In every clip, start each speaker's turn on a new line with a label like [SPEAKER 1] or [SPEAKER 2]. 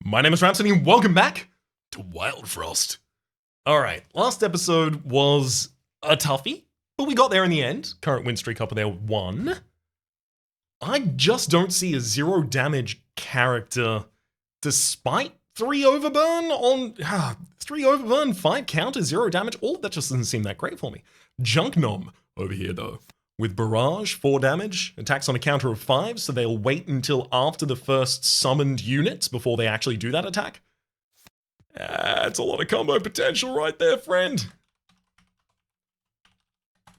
[SPEAKER 1] My name is Rhapsody and welcome back to Wildfrost. Alright, last episode was a toughie, but we got there in the end. Current win streak up there 1. I just don't see a 0 damage character despite 3 overburn on... 3 overburn, 5 counter, 0 damage. All of that just doesn't seem that great for me. Junk Gnome over here though. With Barrage, 4 damage, attacks on a counter of 5, so they'll wait until after the first summoned units before they actually do that attack. That's a lot of combo potential right there, friend.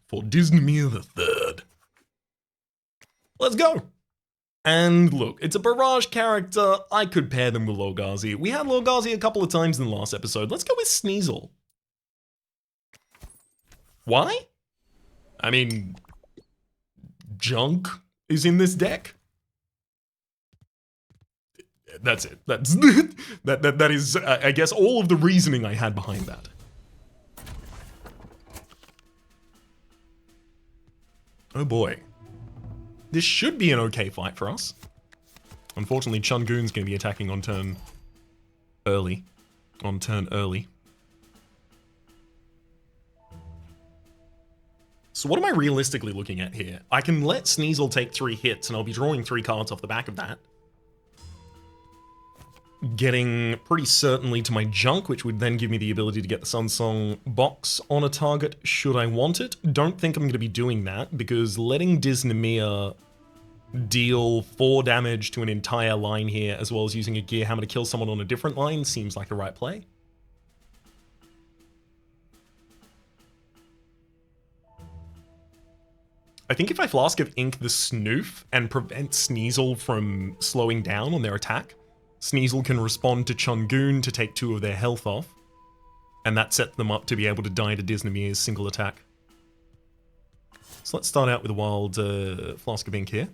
[SPEAKER 1] For Disney the Third. Let's go. And look, it's a Barrage character. I could pair them with Lorgazi. We had Lorgazi a couple of times in the last episode. Let's go with Sneasel. Why? I mean... junk is in this deck. That's it. That's that is I guess all of the reasoning I had behind that. Oh boy. This should be an okay fight for us. Unfortunately, Chungoon's going to be attacking on turn early. So what am I realistically looking at here? I can let Sneasel take 3 hits and I'll be drawing 3 cards off the back of that. Getting pretty certainly to my junk, which would then give me the ability to get the Sunsong box on a target should I want it. Don't think I'm going to be doing that because letting Disney deal 4 damage to an entire line here as well as using a Gear Hammer to kill someone on a different line seems like the right play. I think if I Flask of Ink the Snoof and prevent Sneasel from slowing down on their attack, Sneasel can respond to Chungoon to take 2 of their health off, and that sets them up to be able to die to Disney's single attack. So let's start out with a wild Flask of Ink here.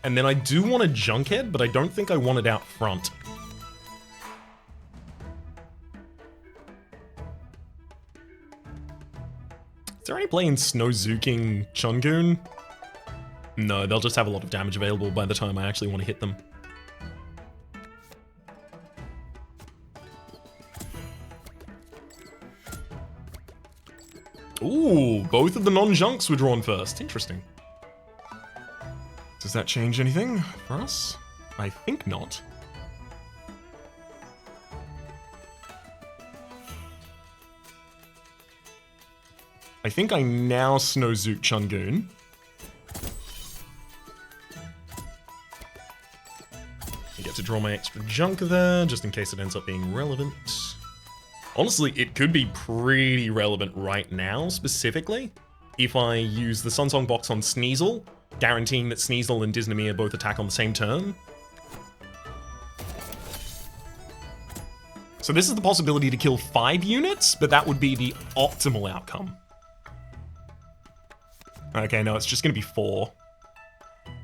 [SPEAKER 1] And then I do want a Junkhead, but I don't think I want it out front. Is there any play in Snowzuking Chungoon? No, they'll just have a lot of damage available by the time I actually want to hit them. Ooh, both of the non-junks were drawn first. Interesting. Does that change anything for us? I think not. I think I now Snowzook Chungoon. I get to draw my extra junk there, just in case it ends up being relevant. Honestly, it could be pretty relevant right now, specifically, if I use the Sunsong box on Sneasel, guaranteeing that Sneasel and Disney both attack on the same turn. So this is the possibility to kill 5 units, but that would be the optimal outcome. Okay, no, it's just going to be 4.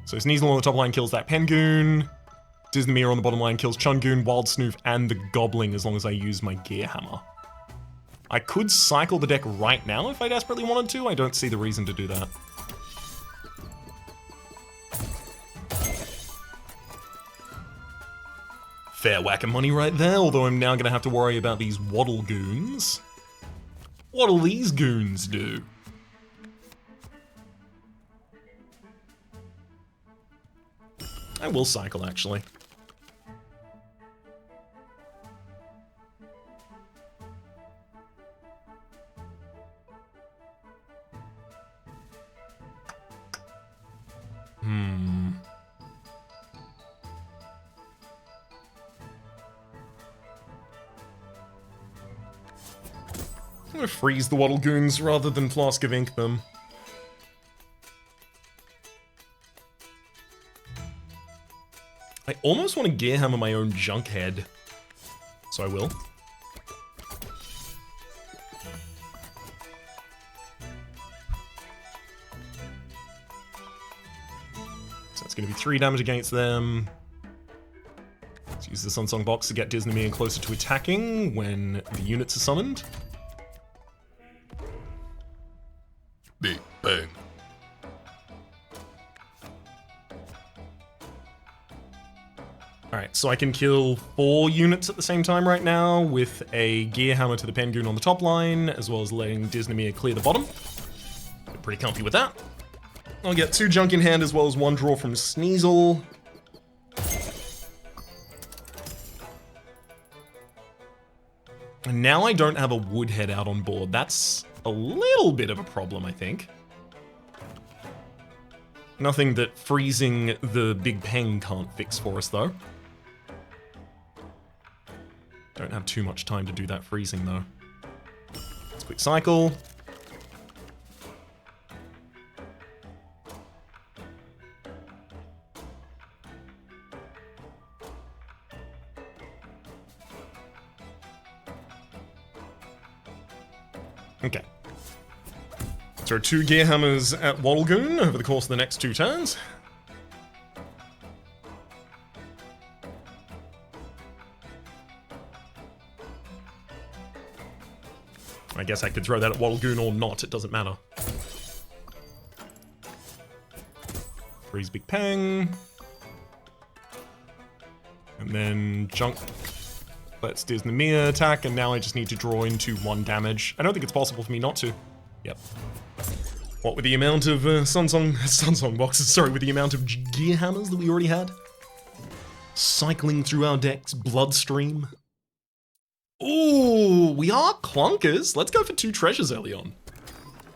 [SPEAKER 1] So Sneasel on the top line kills that Pengoon, Disney on the bottom line kills Chungoon, Wild Snoof, and the Goblin as long as I use my Gear Hammer. I could cycle the deck right now if I desperately wanted to. I don't see the reason to do that. Fair whack of money right there, although I'm now going to have to worry about these Waddle Goons. What'll these goons do? I will cycle, actually. I'm gonna freeze the Waddle Goons rather than Flask of Ink them. I almost want to Gear Hammer my own Junkhead, so I will. So that's going to be 3 damage against them. Let's use the Sunsong box to get Disney closer to attacking when the units are summoned. Big bang. Alright, so I can kill 4 units at the same time right now with a Gear Hammer to the Penguin on the top line, as well as letting Disney clear the bottom. I'm pretty comfy with that. I'll get 2 junk in hand as well as 1 draw from Sneasel. And now I don't have a Woodhead out on board. That's a little bit of a problem, I think. Nothing that freezing the Big Peng can't fix for us, though. Don't have too much time to do that freezing, though. Let's quick cycle. Okay. Throw 2 Gear Hammers at Wattlegoon over the course of the next 2 turns. I guess I could throw that at Wattlegoon or not, it doesn't matter. Freeze Big Peng. And then junk. Let's Disney attack, and now I just need to draw into 1 damage. I don't think it's possible for me not to. Yep. What with the amount of Sunsong boxes, sorry, with the amount of Gear Hammers that we already had? Cycling through our deck's bloodstream. Ooh, we are clunkers. Let's go for 2 treasures early on.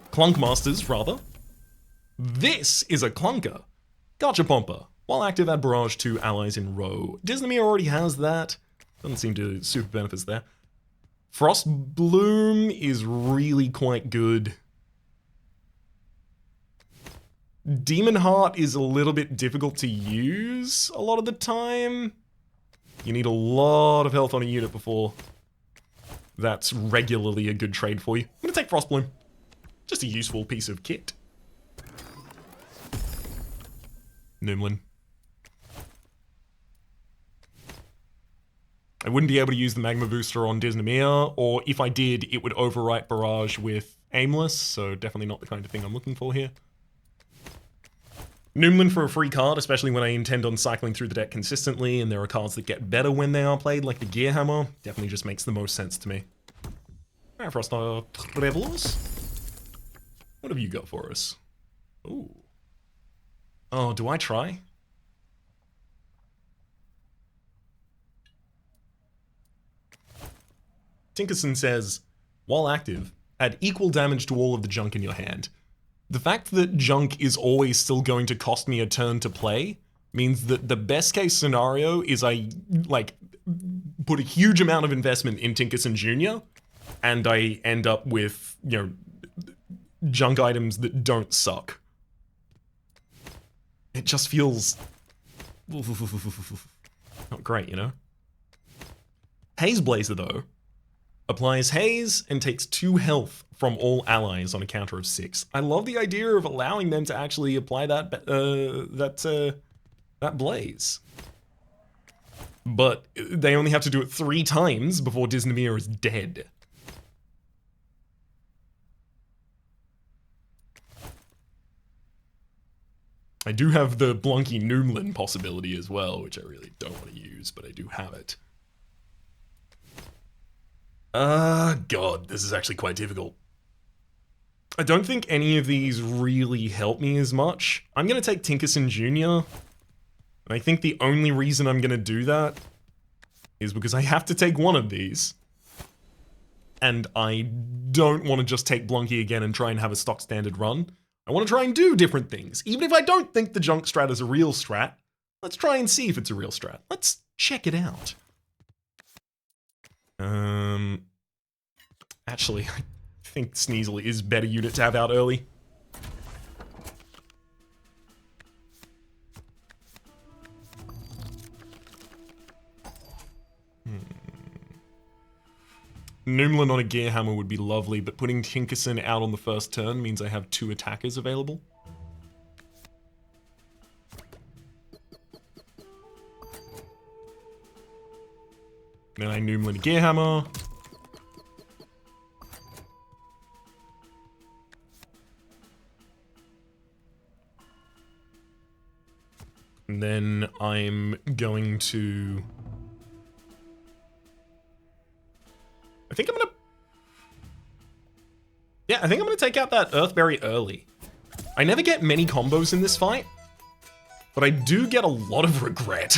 [SPEAKER 1] Clunk Masters, rather. This is a clunker. Gotcha Pomper. While active, add Barrage to allies in row. Disney already has that. Doesn't seem to super benefits there. Frost Bloom is really quite good. Demon Heart is a little bit difficult to use a lot of the time. You need a lot of health on a unit before that's regularly a good trade for you. I'm gonna take Frost Bloom. Just a useful piece of kit. Noomlin. I wouldn't be able to use the Magma Booster on Disney, or if I did, it would overwrite Barrage with Aimless, so definitely not the kind of thing I'm looking for here. Noomlin for a free card, especially when I intend on cycling through the deck consistently, and there are cards that get better when they are played, like the Gear Hammer, definitely just makes the most sense to me. Alright, Frost Travelers. What have you got for us? Ooh. Oh, do I try? Tinkerson says, while active, add equal damage to all of the junk in your hand. The fact that junk is always still going to cost me a turn to play means that the best case scenario is I, like, put a huge amount of investment in Tinkerson Jr. and I end up with, you know, junk items that don't suck. It just feels not great, you know? Haze Blazer, though, applies haze and takes 2 health from all allies on a counter of 6. I love the idea of allowing them to actually apply that blaze. But they only have to do it 3 times before Disney is dead. I do have the Blunky Noomlin possibility as well, which I really don't want to use, but I do have it. God, this is actually quite difficult. I don't think any of these really help me as much. I'm going to take Tinkerson Jr. And I think the only reason I'm going to do that is because I have to take one of these. And I don't want to just take Blunky again and try and have a stock standard run. I want to try and do different things. Even if I don't think the junk strat is a real strat, let's try and see if it's a real strat. Let's check it out. Actually, I think Sneasel is better unit to have out early. Noomlin on a Gear Hammer would be lovely, but putting Tinkerson out on the first turn means I have 2 attackers available. Then I noomlin a gear hammer. And then I'm going to... I think I'm gonna... Yeah, I think I'm gonna take out that Earthberry early. I never get many combos in this fight, but I do get a lot of regret.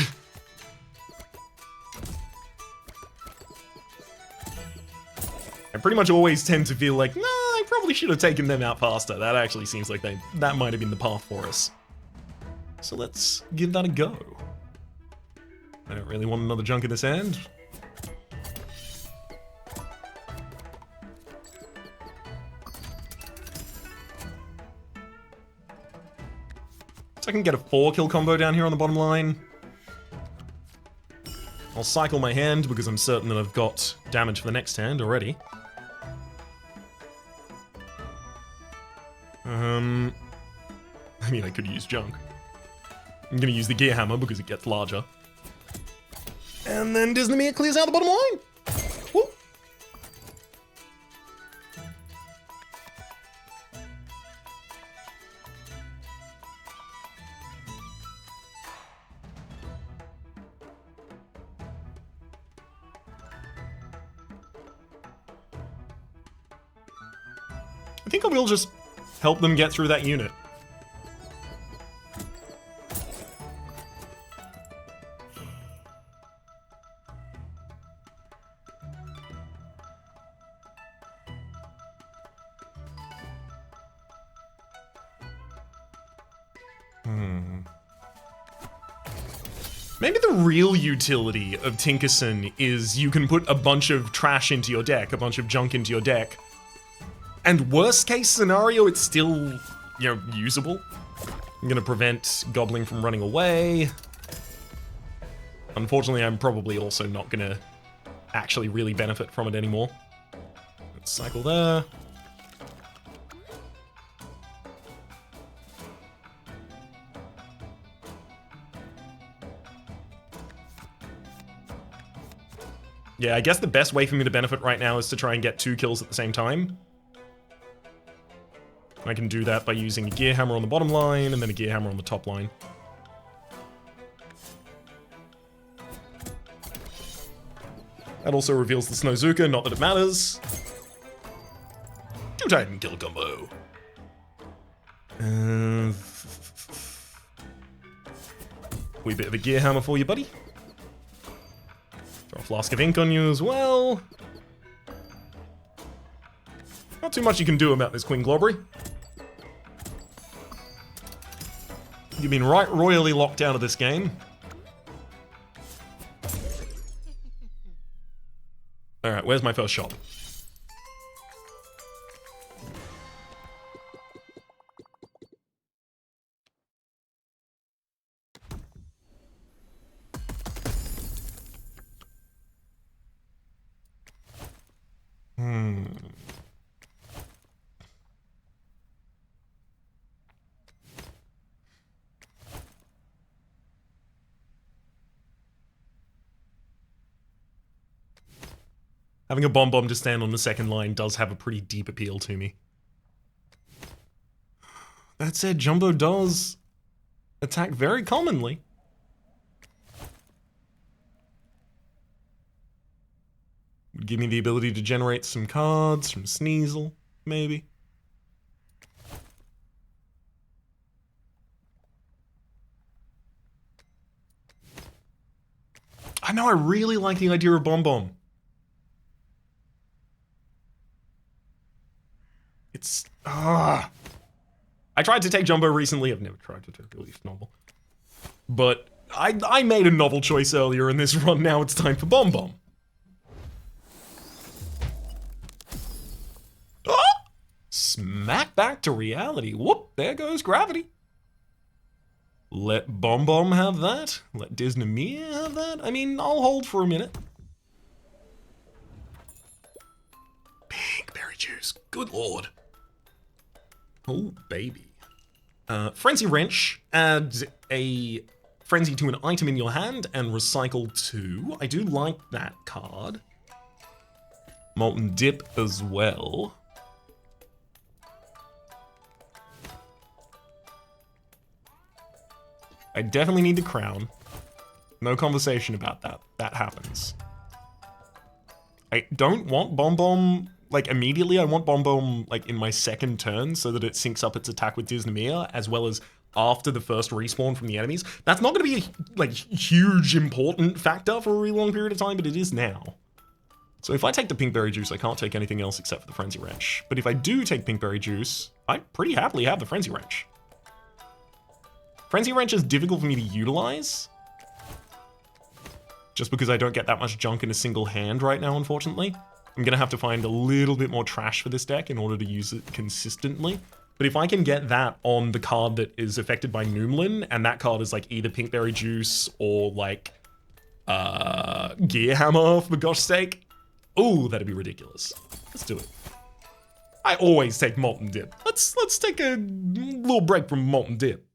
[SPEAKER 1] I pretty much always tend to feel like, nah, I probably should have taken them out faster. That actually seems like that might have been the path for us. So let's give that a go. I don't really want another junk in this end. So I can get a 4-kill combo down here on the bottom line. I'll cycle my hand because I'm certain that I've got damage for the next hand already. I mean, I could use junk. I'm gonna use the gear hammer because it gets larger. And then Disney clears out the bottom line. Woo. I think I will just help them get through that unit. Maybe the real utility of Tinkerson is you can put a bunch of trash into your deck, a bunch of junk into your deck, and worst case scenario, it's still, you know, usable. I'm gonna prevent Goblin from running away. Unfortunately, I'm probably also not gonna actually really benefit from it anymore. Let's cycle there. Yeah, I guess the best way for me to benefit right now is to try and get 2 kills at the same time. I can do that by using a gear hammer on the bottom line and then a gear hammer on the top line. That also reveals the Snowzuka, not that it matters. 2 Titan kill combo. Wee bit of a gear hammer for you, buddy. Throw a flask of ink on you as well. Not too much you can do about this Queen Globbery. You've been right royally locked out of this game. Alright, where's my first shot? Having a bomb to stand on the second line does have a pretty deep appeal to me. That said, Jumbo does attack very commonly. Would give me the ability to generate some cards from Sneasel, maybe. I know, I really like the idea of Bomb. It's... I tried to take Jumbo recently. I've never tried to take a Leaf novel. But I made a novel choice earlier in this run. Now it's time for Bomb. Ah! Smack back to reality. Whoop, there goes gravity. Let Bomb have that. Let Disney have that. I mean, I'll hold for a minute. Pink berry juice. Good lord. Oh, baby. Frenzy Wrench adds a Frenzy to an item in your hand and recycle 2. I do like that card. Molten Dip as well. I definitely need the crown. No conversation about that. That happens. I don't want Bomb Bomb, like, immediately. I want Bomb Bomb, like, in my second turn so that it syncs up its attack with Dysnomia, as well as after the first respawn from the enemies. That's not going to be a, like, huge important factor for a really long period of time, but it is now. So if I take the Pinkberry Juice, I can't take anything else except for the Frenzy Wrench. But if I do take Pinkberry Juice, I pretty happily have the Frenzy Wrench. Frenzy Wrench is difficult for me to utilize, just because I don't get that much junk in a single hand right now, unfortunately. I'm gonna have to find a little bit more trash for this deck in order to use it consistently. But if I can get that on the card that is affected by Noomlin, and that card is like either Pinkberry Juice or like Gear Hammer, for gosh sake. Ooh, that'd be ridiculous. Let's do it. I always take Molten Dip. Let's take a little break from Molten Dip.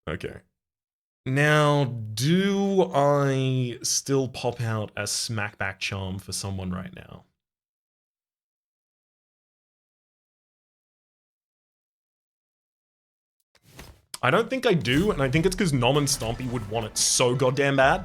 [SPEAKER 1] Okay. Now, do I still pop out a Smackback Charm for someone right now? I don't think I do, and I think it's because Nom and Stompy would want it so goddamn bad.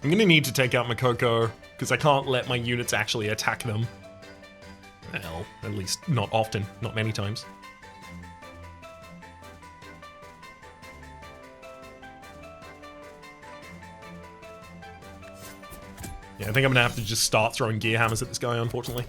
[SPEAKER 1] I'm gonna need to take out Makoko, because I can't let my units actually attack them. Well, at least not often, not many times. Yeah, I think I'm gonna have to just start throwing Gear Hammers at this guy, unfortunately.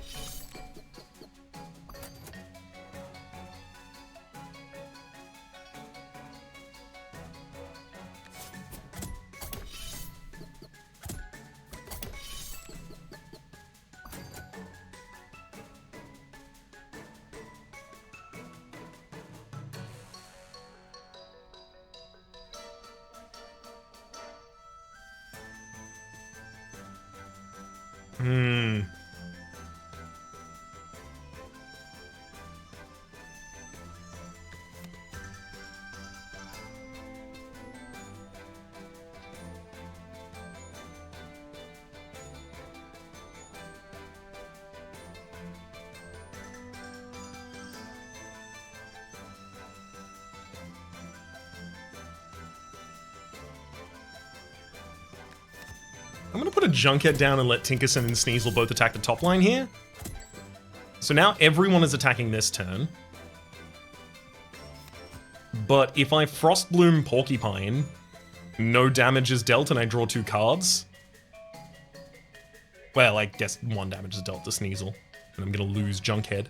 [SPEAKER 1] I'm gonna put a Junkhead down and let Tinkerson and Sneasel both attack the top line here. So now everyone is attacking this turn. But if I Frostbloom Porcupine, no damage is dealt and I draw 2 cards. Well, I guess 1 damage is dealt to Sneasel, and I'm gonna lose Junkhead.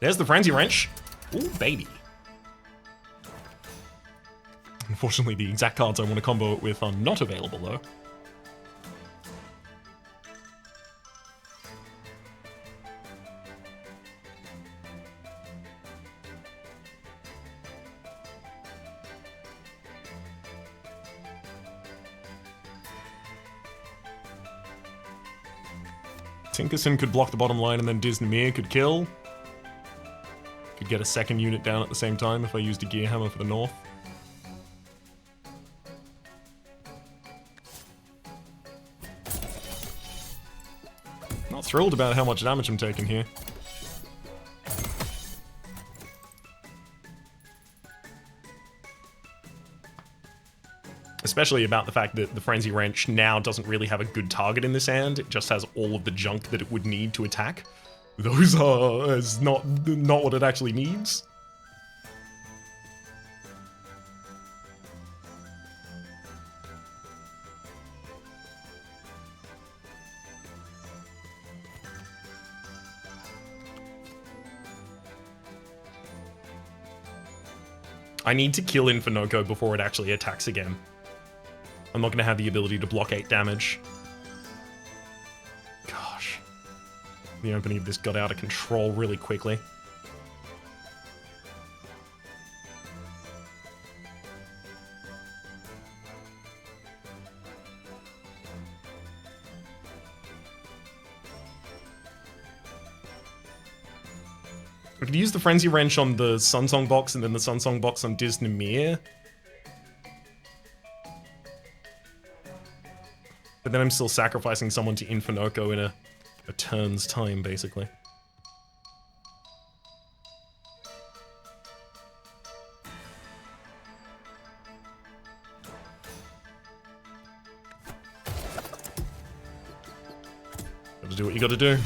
[SPEAKER 1] There's the Frenzy Wrench. Ooh, baby. Unfortunately, the exact cards I want to combo it with are not available, though. Tinkerson could block the bottom line and then Dysnomia could kill. Could get a second unit down at the same time if I used a Gear Hammer for the north. Not thrilled about how much damage I'm taking here. Especially about the fact that the Frenzy Wrench now doesn't really have a good target in this hand. It just has all of the junk that it would need to attack. Those is not what it actually needs. I need to kill Infinoko before it actually attacks again. I'm not going to have the ability to block 8 damage. The opening of this got out of control really quickly. I could use the Frenzy Wrench on the Sunsong box and then the Sunsong box on Disneymere. But then I'm still sacrificing someone to Infinoko in a turn's time, basically. Gotta do what you gotta do.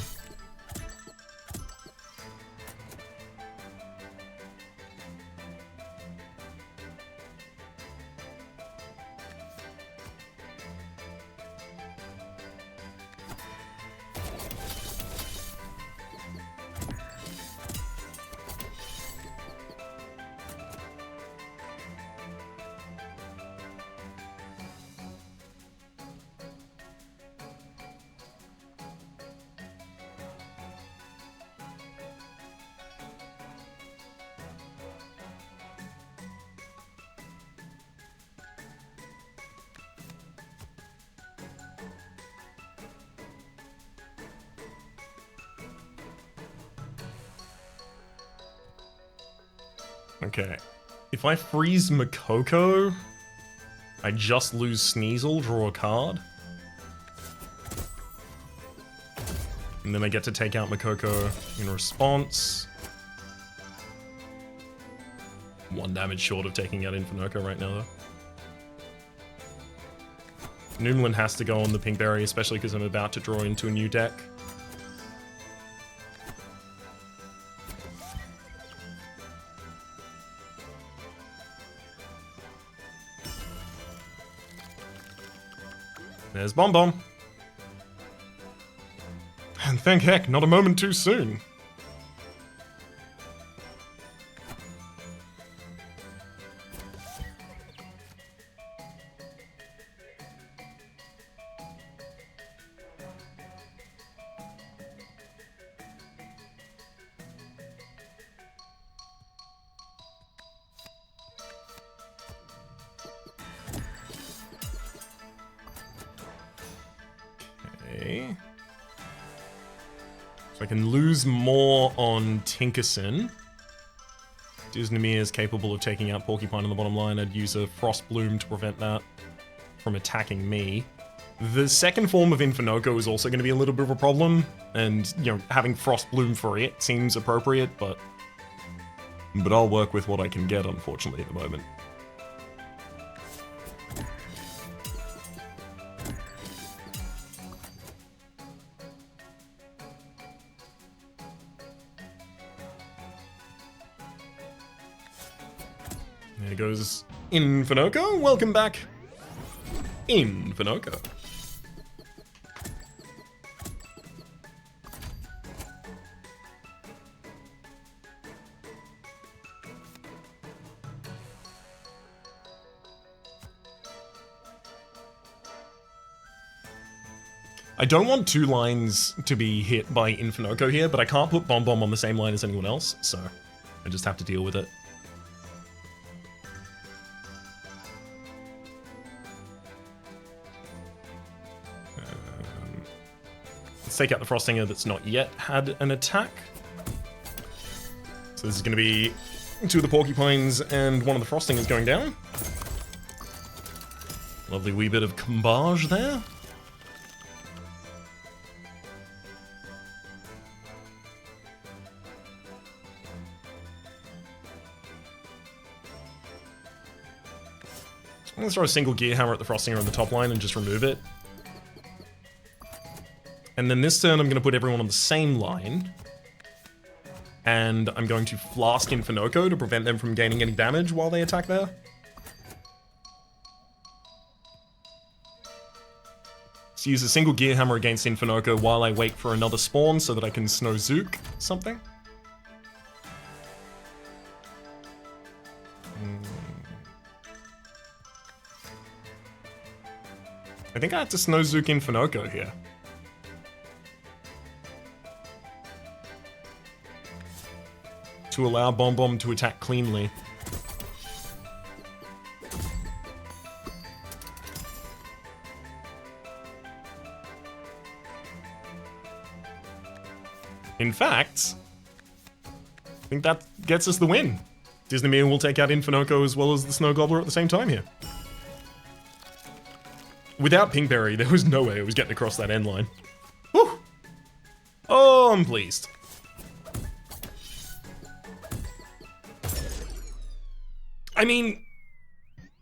[SPEAKER 1] Okay. If I freeze Makoko, I just lose Sneasel, draw a card. And then I get to take out Makoko in response. 1 damage short of taking out Infinoko right now, though. Noomlin has to go on the Pinkberry, especially because I'm about to draw into a new deck. There's Bomb Bomb. And thank heck, not a moment too soon. So I can lose more on Tinkerson. Disneymere is capable of taking out Porcupine on the bottom line. I'd use a Frost Bloom to prevent that from attacking me. The second form of Infinoko is also going to be a little bit of a problem, and, you know, having Frost Bloom for it seems appropriate, but I'll work with what I can get, unfortunately, at the moment. There goes Infinoko. Welcome back, Infinoko. I don't want 2 lines to be hit by Infinoko here, but I can't put Bomb Bomb on the same line as anyone else, so I just have to deal with it. Let's take out the Frostinger that's not yet had an attack. So this is going to be 2 of the Porcupines and 1 of the Frostingers going down. Lovely wee bit of combage there. I'm going to throw a single Gear Hammer at the Frostinger on the top line and just remove it. And then this turn I'm going to put everyone on the same line. And I'm going to Flask Infinoko to prevent them from gaining any damage while they attack there. So use a single Gear Hammer against Infinoko while I wait for another spawn so that I can Snow Zook something. I think I have to Snow Zook Infinoko here. to allow Bomb Bomb to attack cleanly. In fact, I think that gets us the win. Disneymere will take out Infinoko as well as the Snow Gobbler at the same time here. Without Pinkberry, there was no way I was getting across that end line. Whew. Oh, I'm pleased. I mean,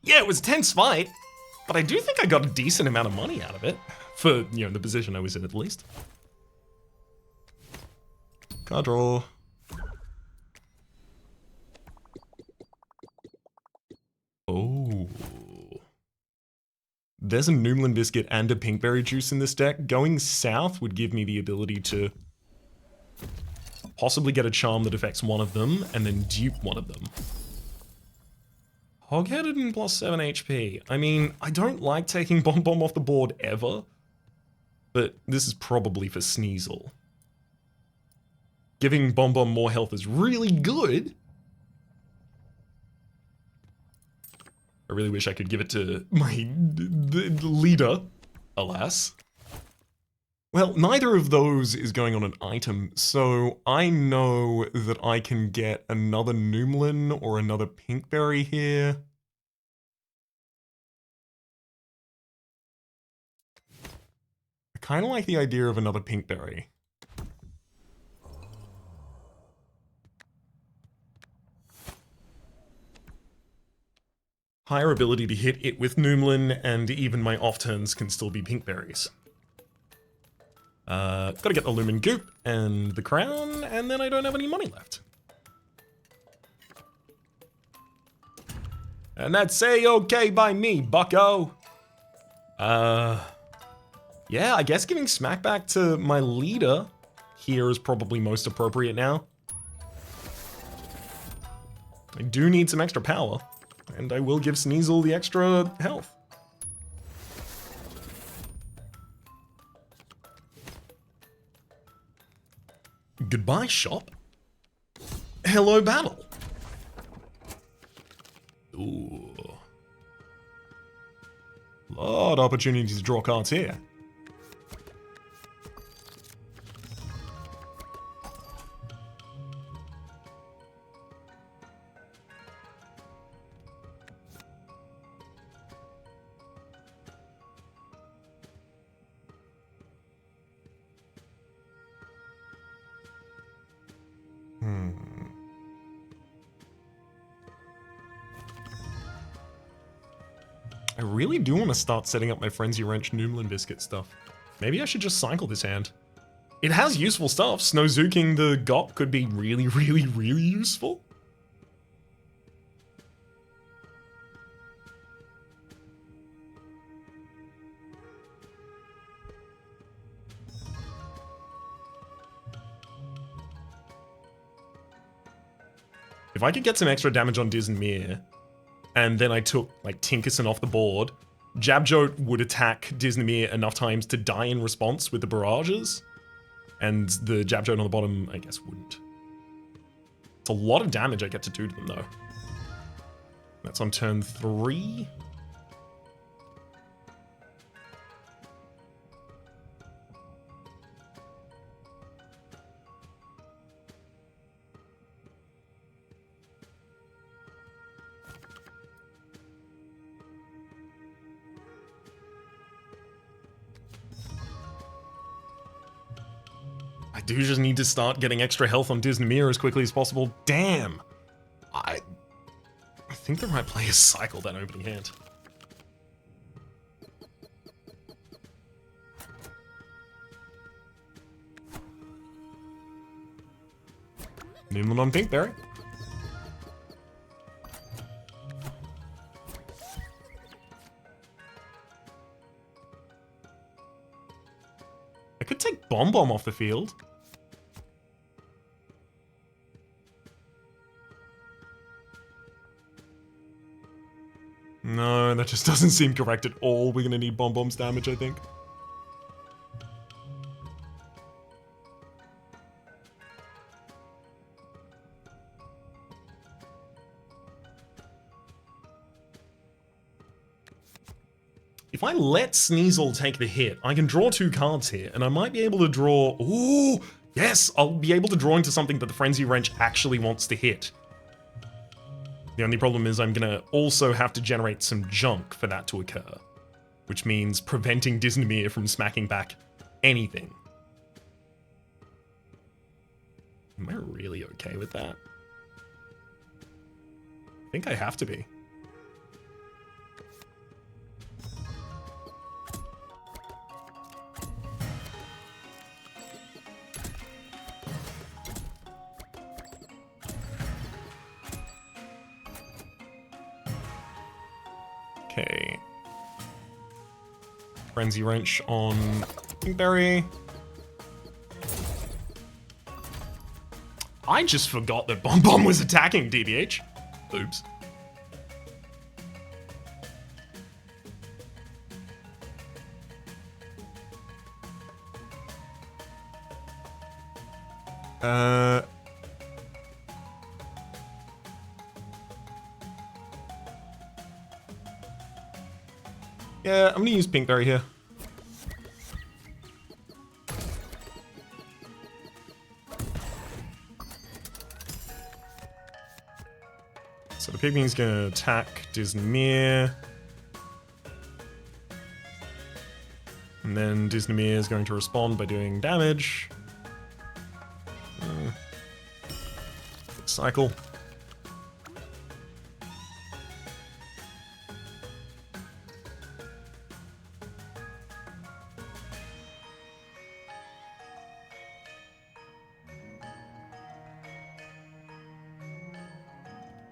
[SPEAKER 1] yeah, it was a tense fight, but I do think I got a decent amount of money out of it. For, you know, the position I was in at least. Card draw. Oh. There's a Noomlin Biscuit and a Pinkberry Juice in this deck. Going south would give me the ability to possibly get a charm that affects one of them and then dupe one of them. Hog-headed and plus 7 HP. I mean, I don't like taking Bomb Bomb off the board ever, but this is probably for Sneasel. Giving Bomb Bomb more health is really good. I really wish I could give it to my leader, alas. Well, neither of those is going on an item, so I know that I can get another Noomlin or another Pinkberry here. I kind of like the idea of another Pinkberry. Higher ability to hit it with Noomlin, and even my off turns can still be Pinkberries. Gotta get the Lumen Goop and the Crown, and then I don't have any money left. And that's A-okay by me, bucko. Yeah, I guess giving Smack back to my leader here is probably most appropriate now. I do need some extra power. And I will give Sneasel the extra health. Goodbye, shop. Hello, battle. Ooh. Lot of opportunities to draw cards here. I really do want to start setting up my Frenzy Wrench Noomlin Biscuit stuff. Maybe I should just cycle this hand. It has useful stuff. Snowzuking the Gop could be really, really, really useful. If I could get some extra damage on Disneymere, and then I took, like, Tinkerson off the board, Jabjote would attack Disneymere enough times to die in response with the barrages, and the Jabjote on the bottom, I guess, wouldn't. It's a lot of damage I get to do to them, though. That's on turn 3. I do just need to start getting extra health on Disneymere as quickly as possible. Damn! I think the right play is cycle that opening hand. Noomlin on Pinkberry. I could take Bomb Bomb off the field. No, that just doesn't seem correct at all. We're gonna need Bomb Bomb's damage, I think. If I let Sneasel take the hit, I can draw 2 cards here, and I might be able to draw... Ooh, yes! I'll be able to draw into something that the Frenzy Wrench actually wants to hit. The only problem is I'm gonna also have to generate some junk for that to occur, which means preventing Disneymere from smacking back anything. Am I really okay with that? I think I have to be. Okay. Frenzy Wrench on Pinkberry. I just forgot that Bomb Bomb was attacking DBH. Oops. Yeah, I'm gonna use Pinkberry here. So the Pygmy's gonna attack Disneymere. And then Disneymere is going to respond by doing damage. Cycle.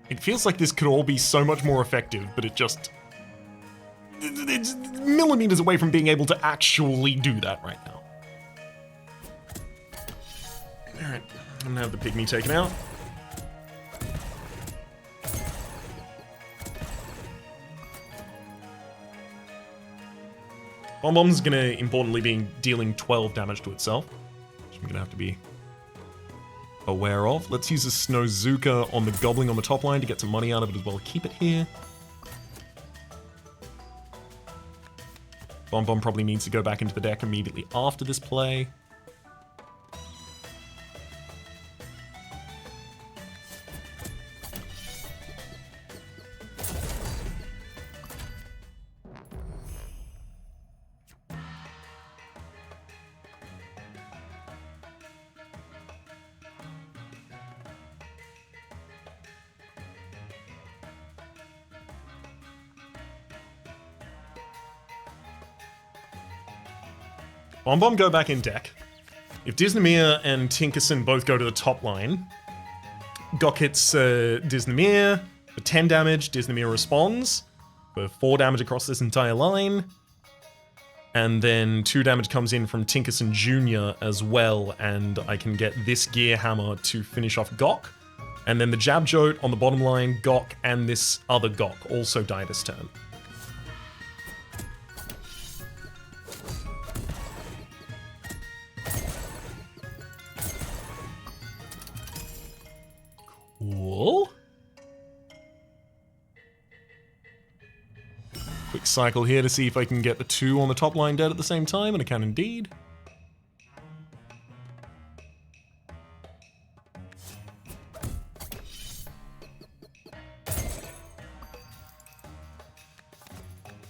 [SPEAKER 1] It feels like this could all be so much more effective, but it's millimeters away from being able to actually do that right now. Alright, I'm gonna have the Pygmy taken out. Bomb Bomb's gonna importantly be dealing 12 damage to itself, which I'm gonna have to be aware of. Let's use a Snowzuka on the Goblin on the top line to get some money out of it as well. Keep it here. Bomb Bomb probably needs to go back into the deck immediately after this play. Bomb Bomb go back in deck. If Disneymere and Tinkerson both go to the top line, Gok hits Disneymere for 10 damage, Disneymere responds for 4 damage across this entire line. And then 2 damage comes in from Tinkerson Jr. as well, and I can get this Gear Hammer to finish off Gok. And then the Jab Jote on the bottom line, Gok and this other Gok also die this turn. Cool. Quick cycle here to see if I can get the 2 on the top line dead at the same time, and I can indeed.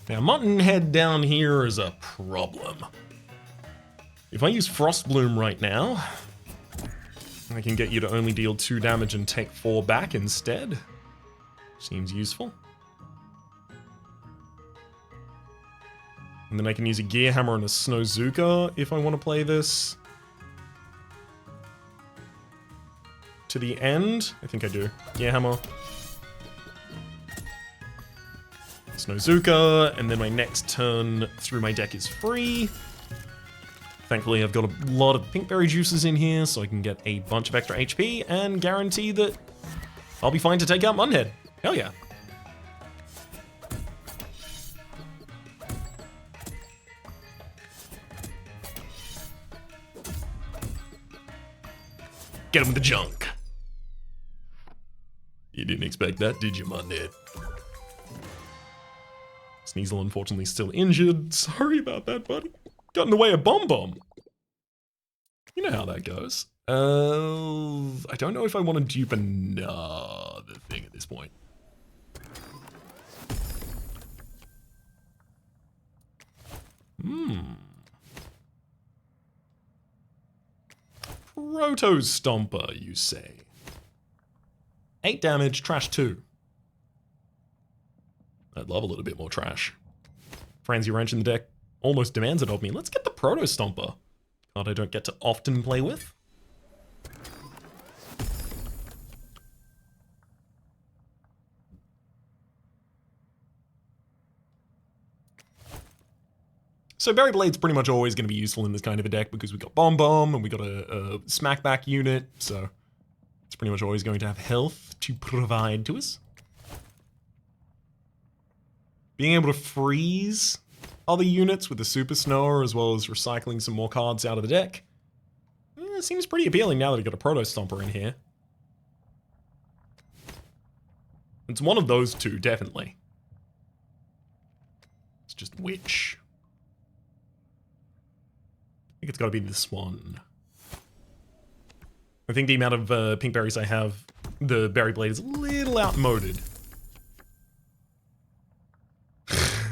[SPEAKER 1] Now, Muttonhead down here is a problem. If I use Frostbloom right now, I can get you to only deal 2 damage and take 4 back instead. Seems useful. And then I can use a Gear Hammer and a Snowzuka if I want to play this to the end. I think I do. Gear Hammer, Snowzuka, and then my next turn through my deck is free. Thankfully, I've got a lot of Pinkberry juices in here, so I can get a bunch of extra HP and guarantee that I'll be fine to take out Muttonhead. Hell yeah. Get him with the junk. You didn't expect that, did you, Muttonhead? Sneasel, unfortunately, still injured. Sorry about that, buddy. Got in the way of Bomb Bomb. You know how that goes. I don't know if I want to dupe another thing at this point. Proto Stomper, you say? 8 damage, trash 2. I'd love a little bit more trash. Frenzy Wrench in the deck almost demands it of me. Let's get the Proto Stomper. Card I don't get to often play with. So Berry Blade's pretty much always going to be useful in this kind of a deck because we got Bomb Bomb and we got a Smackback unit, so it's pretty much always going to have health to provide to us. Being able to freeze other units with the Super Snower as well as recycling some more cards out of the deck seems pretty appealing now that we've got a Proto Stomper in here. It's one of those two, definitely. It's just which. I think it's got to be this one. I think the amount of pink berries I have, the Berry Blade is a little outmoded.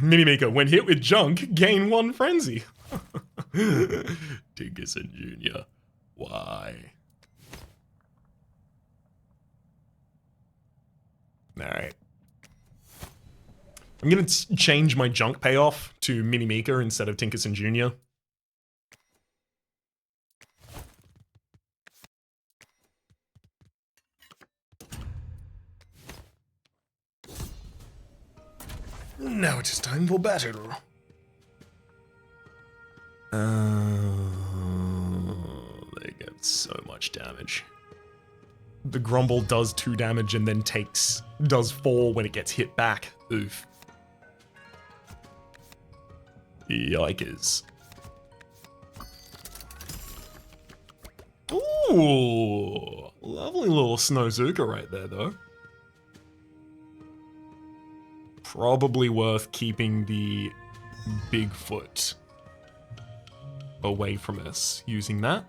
[SPEAKER 1] Minimico, when hit with junk, gain 1 frenzy. Dinkerson Jr. Why? Alright. I'm gonna change my junk payoff to Minimico instead of Tinkerson Jr. Now it is time for battle. They get so much damage. The Grumble does 2 damage and then does 4 when it gets hit back. Oof. Yikers. Ooh, lovely little Snowzuka right there, though. Probably worth keeping the Bigfoot away from us using that.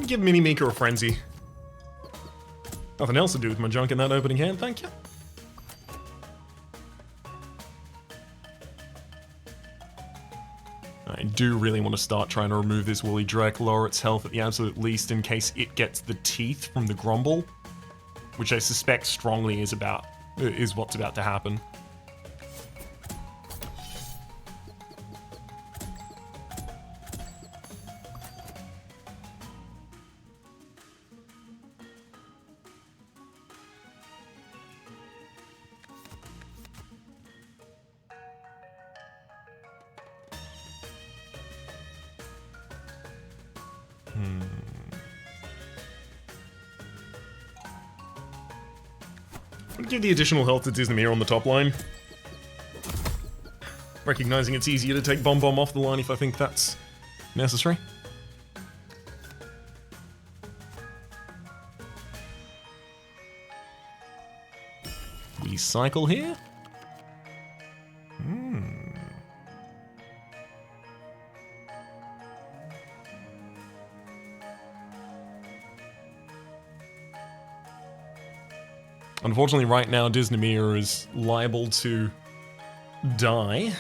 [SPEAKER 1] Give Minimico a frenzy. Nothing else to do with my junk in that opening hand, thank you. I do really want to start trying to remove this Woolly Drek, lower its health at the absolute least in case it gets the teeth from the Grumble, which I suspect strongly is what's about to happen. Give the additional health to Disneymere on the top line. Recognizing it's easier to take Bomb Bomb off the line if I think that's necessary. We cycle here. Unfortunately, right now, Disneymere is liable to die.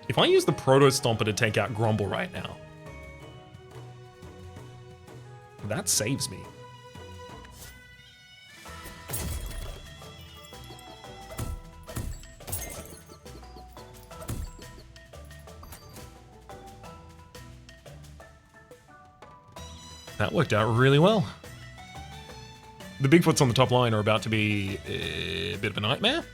[SPEAKER 1] If I use the Proto Stomper to take out Grumble right now, that saves me. That worked out really well. The Bigfoots on the top line are about to be a bit of a nightmare.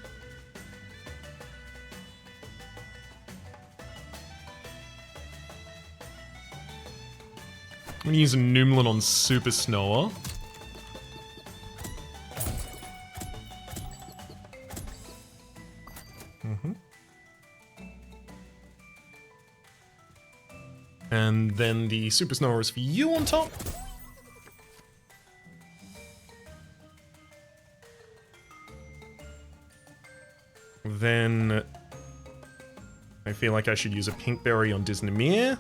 [SPEAKER 1] I'm gonna use a Noomlin on Super Snower. And then the Super Snower is for you on top. Then I feel like I should use a Pink Berry on Disneymer.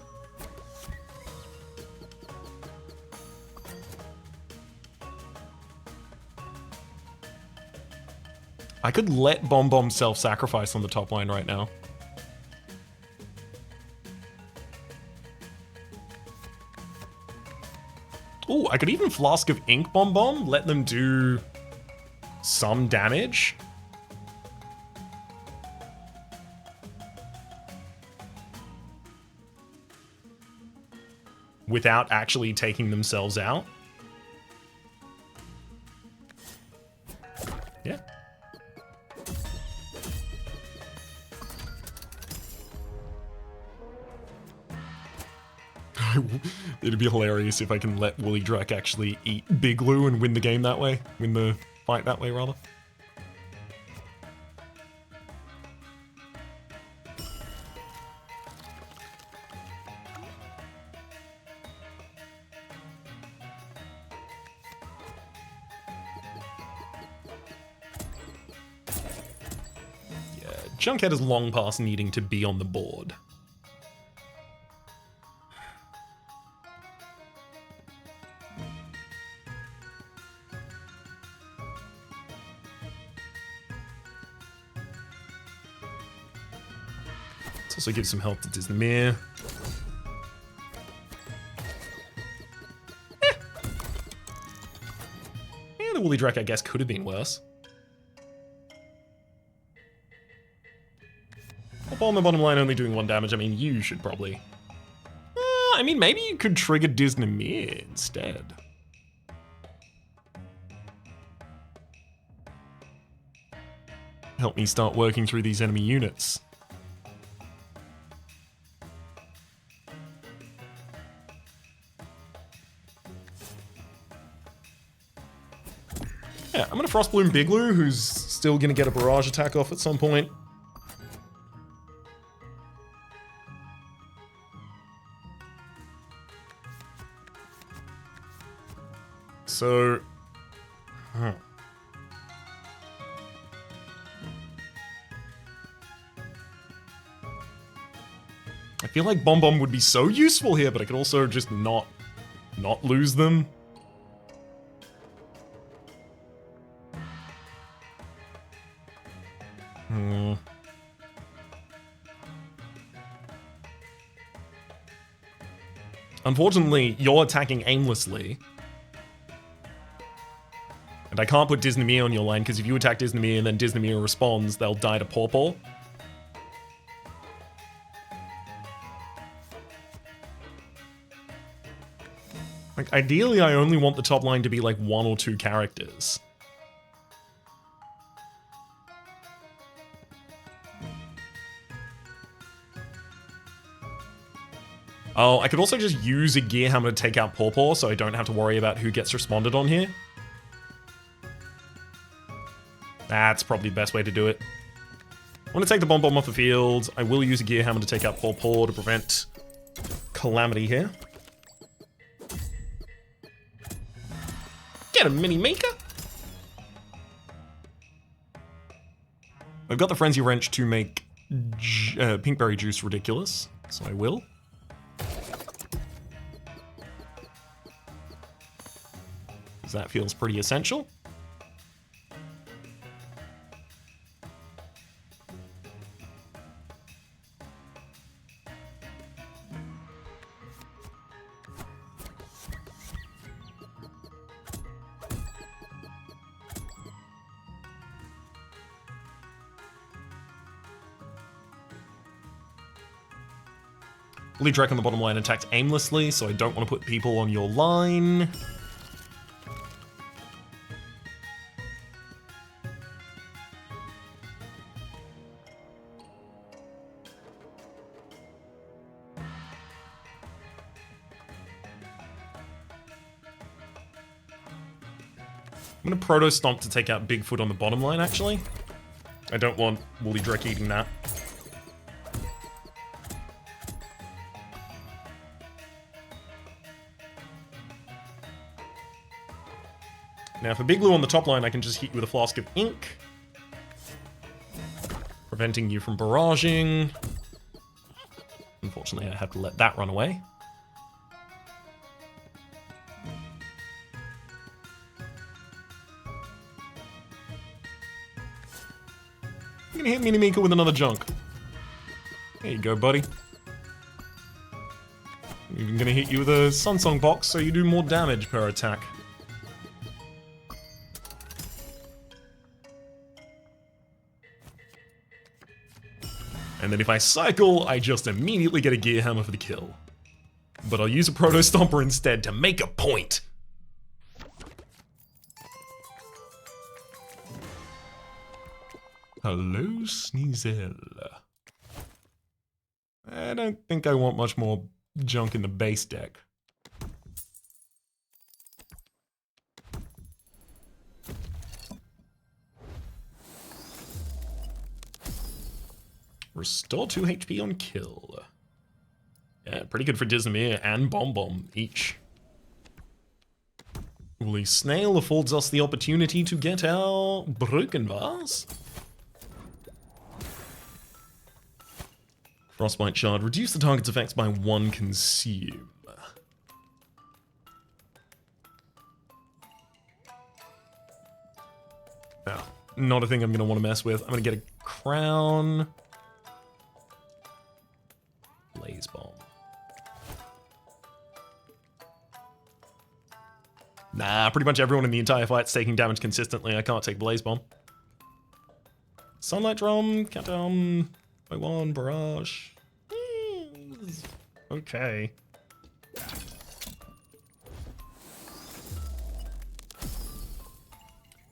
[SPEAKER 1] I could let Bomb Bomb self-sacrifice on the top line right now. Ooh, I could even Flask of Ink Bomb Bomb, let them do some damage. Without actually taking themselves out. Yeah. It'd be hilarious if I can let Woolly Drek actually eat Big Lou and win the game that way. Win the fight that way, rather. Yeah, Junkhead is long past needing to be on the board. Also give some help to Disneymer. Yeah, the Woolly Drek, I guess, could have been worse. Pop on the bottom line only doing 1 damage. I mean, you should probably... I mean, maybe you could trigger Disneymer instead. Help me start working through these enemy units. Yeah, I'm gonna Frostbloom Big Lou, who's still gonna get a barrage attack off at some point. So... I feel like Bomb Bomb would be so useful here, but I could also just not lose them. Unfortunately, you're attacking aimlessly. And I can't put Disneymer on your line, because if you attack Disneymer and then Disneymer responds, they'll die to Pawpaw. Like, ideally, I only want the top line to be like 1 or 2 characters. Oh, I could also just use a Gear Hammer to take out Pawpaw, so I don't have to worry about who gets responded on here. That's probably the best way to do it. I want to take the Bomb Bomb off the field. I will use a Gear Hammer to take out Pawpaw to prevent calamity here. Get him, Mini Maker! I've got the Frenzy Wrench to make Pinkberry Juice ridiculous, so I will. Because that feels pretty essential. Woolly Drek on the bottom line attacked aimlessly, so I don't want to put people on your line. I'm gonna Proto Stomp to take out Bigfoot on the bottom line, actually. I don't want Woolly Drek eating that. Now, for Big Lou on the top line, I can just hit you with a Flask of Ink, preventing you from barraging. Unfortunately, I have to let that run away. I'm gonna hit Minimika with another junk. There you go, buddy. I'm gonna hit you with a Sunsong box so you do more damage per attack. And then if I cycle, I just immediately get a Gear Hammer for the kill. But I'll use a Proto Stomper instead to make a point. Hello, Sneasel. I don't think I want much more junk in the base deck. Restore 2 HP on kill. Yeah, pretty good for Disneymere and Bomb Bomb each. Woolly Snail affords us the opportunity to get our Broken Vase. Frostbite Shard. Reduce the target's effects by 1 consume. Oh, not a thing I'm going to want to mess with. I'm going to get a Crown. Blaze Bomb. Nah, pretty much everyone in the entire fight's taking damage consistently. I can't take Blaze Bomb. Sunlight Drum, countdown by 1, barrage. Okay.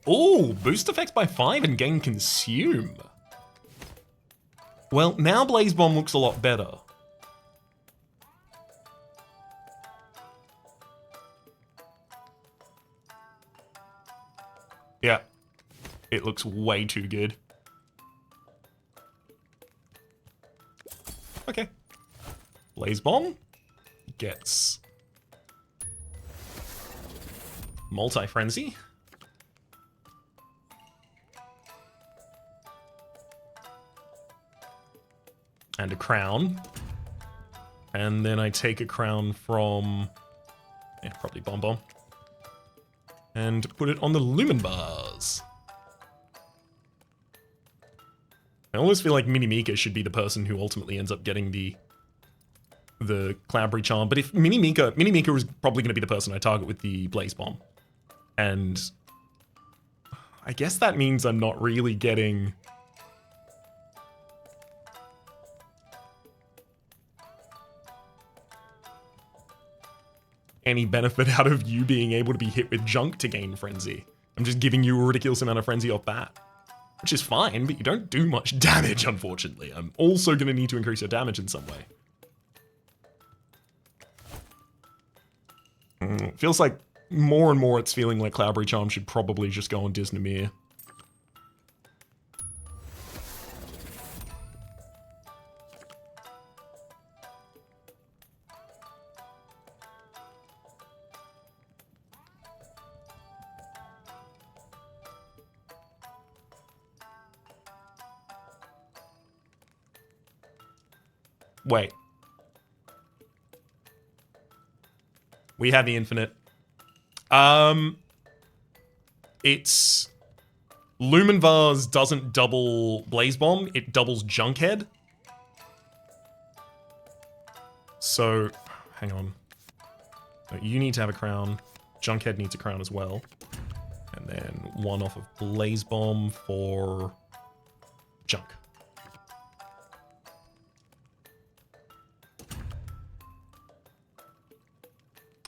[SPEAKER 1] Oh, boost effects by 5 and gain consume. Well, now Blaze Bomb looks a lot better. Yeah, it looks way too good. Okay. Blaze Bomb gets Multi-Frenzy. And a Crown. And then I take a Crown from, yeah, probably Bomb Bomb. And put it on the Lumen Bars. I always feel like Minimika should be the person who ultimately ends up getting the Cloudberry Charm, but if Minimika is probably going to be the person I target with the Blaze Bomb. And I guess that means I'm not really getting any benefit out of you being able to be hit with junk to gain Frenzy. I'm just giving you a ridiculous amount of Frenzy off bat. Which is fine, but you don't do much damage, unfortunately. I'm also going to need to increase your damage in some way. Feels like more and more it's feeling like Cloudberry Charm should probably just go on Disneymere. Wait. We have the infinite. It's Lumen Vase doesn't double Blaze Bomb, it doubles Junkhead. So, hang on. You need to have a crown. Junkhead needs a crown as well. And then 1 off of Blaze Bomb for Junk.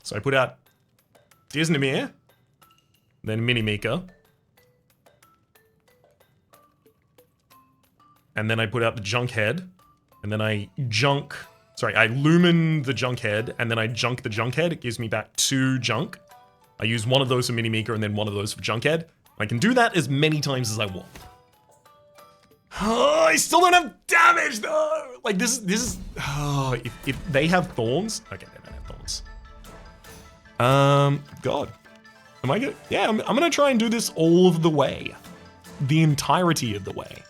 [SPEAKER 1] So I put out Disneymere, then Minimika, and then I put out the Junkhead, and then I Lumen the Junkhead, and then I junk the Junkhead. It gives me back 2 junk, I use one of those for Mini Mika and then one of those for Junkhead. I can do that as many times as I want. Oh, I still don't have damage though! Like this is, oh, if they have thorns, okay, they don't have thorns. God. Am I good? Yeah, I'm gonna try and do this all of the way. The entirety of the way.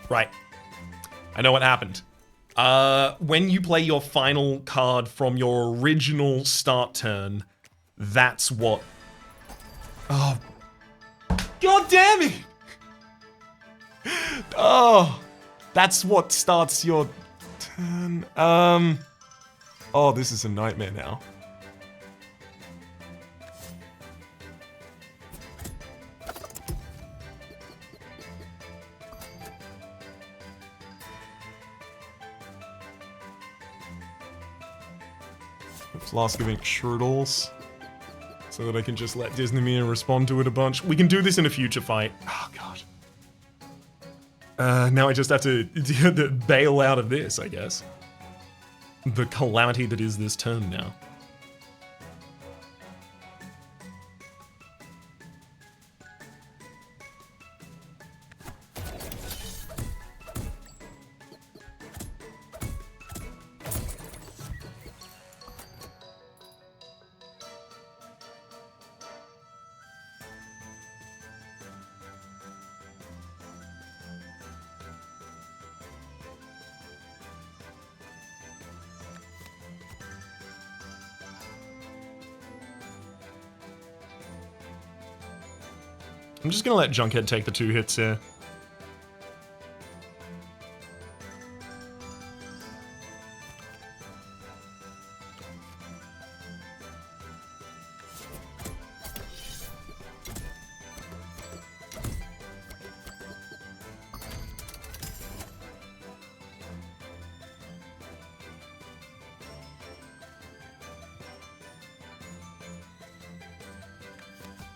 [SPEAKER 1] Right. I know what happened. When you play your final card from your original start turn, that's what... Oh. God damn it! Oh. That's what starts your turn. Oh, this is a nightmare now. Last giving Shrudels so that I can just let Disneymere respond to it a bunch. We can do this in a future fight. Oh, God. Now I just have to bail out of this, I guess. The calamity that is this turn now. I'm just gonna let Junkhead take the 2 hits here.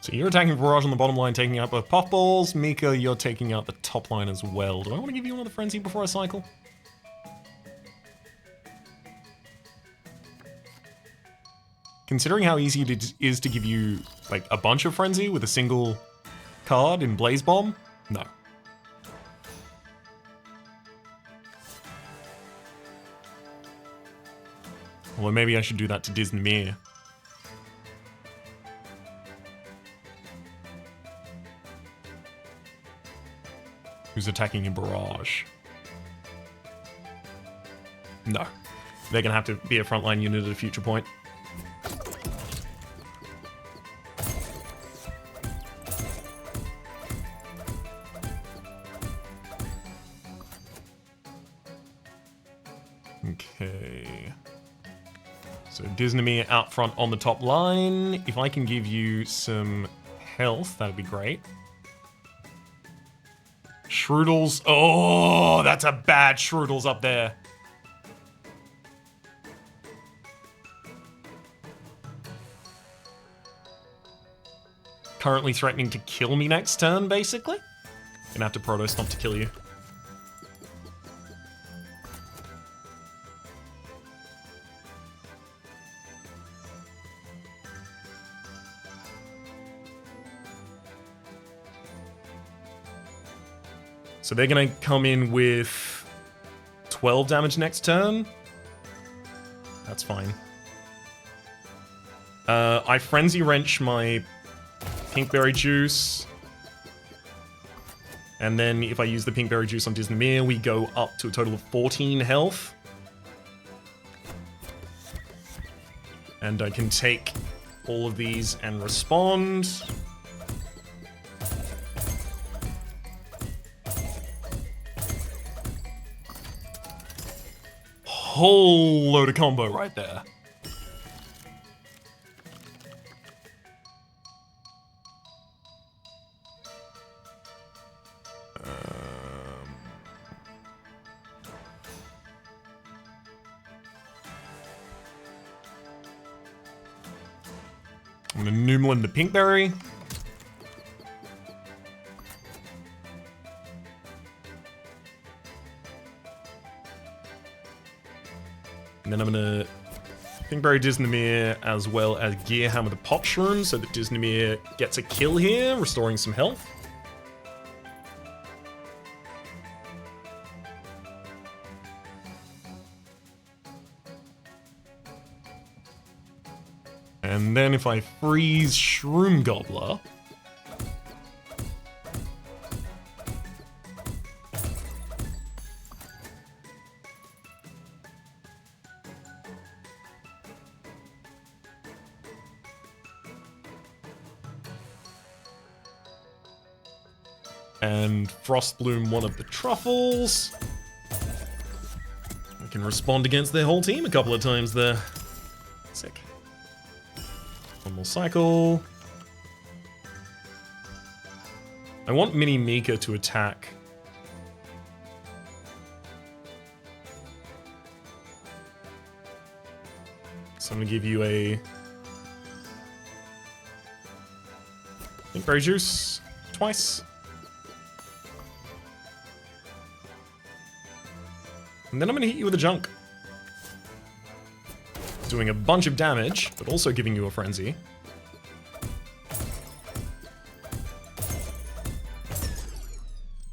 [SPEAKER 1] So you're attacking Barrage on the bottom line, taking out both Puffballs. Mika, you're taking out the top line as well. Do I want to give you another Frenzy before I cycle? Considering how easy it is to give you, like, a bunch of Frenzy with a single card in Blaze Bomb, no. Well, maybe I should do that to Disneymere. Who's attacking in Barrage? No. They're gonna have to be a frontline unit at a future point. Okay. So Disneymere out front on the top line. If I can give you some health, that'd be great. Shrudels. Oh, that's a bad Shrudels up there. Currently threatening to kill me next turn, basically. Gonna have to Proto Stomp to kill you. So they're gonna come in with 12 damage next turn. That's fine. I Frenzy Wrench my Pinkberry Juice. And then if I use the Pinkberry Juice on Disneymere, we go up to a total of 14 health. And I can take all of these and respond. Whole load of combo right there. I'm gonna Noomlin the Pinkberry. And then I'm gonna Pinkberry Disneymere as well as Gearhammer the Potshroom so that Disneymere gets a kill here, restoring some health. And then if I freeze Shroom Gobbler, and Frostbloom one of the truffles, I can respond against their whole team a couple of times there. Sick. One more cycle. I want Mini Mika to attack. So I'm gonna give you a Pinkberry Juice twice. And then I'm gonna hit you with a junk. Doing a bunch of damage, but also giving you a frenzy.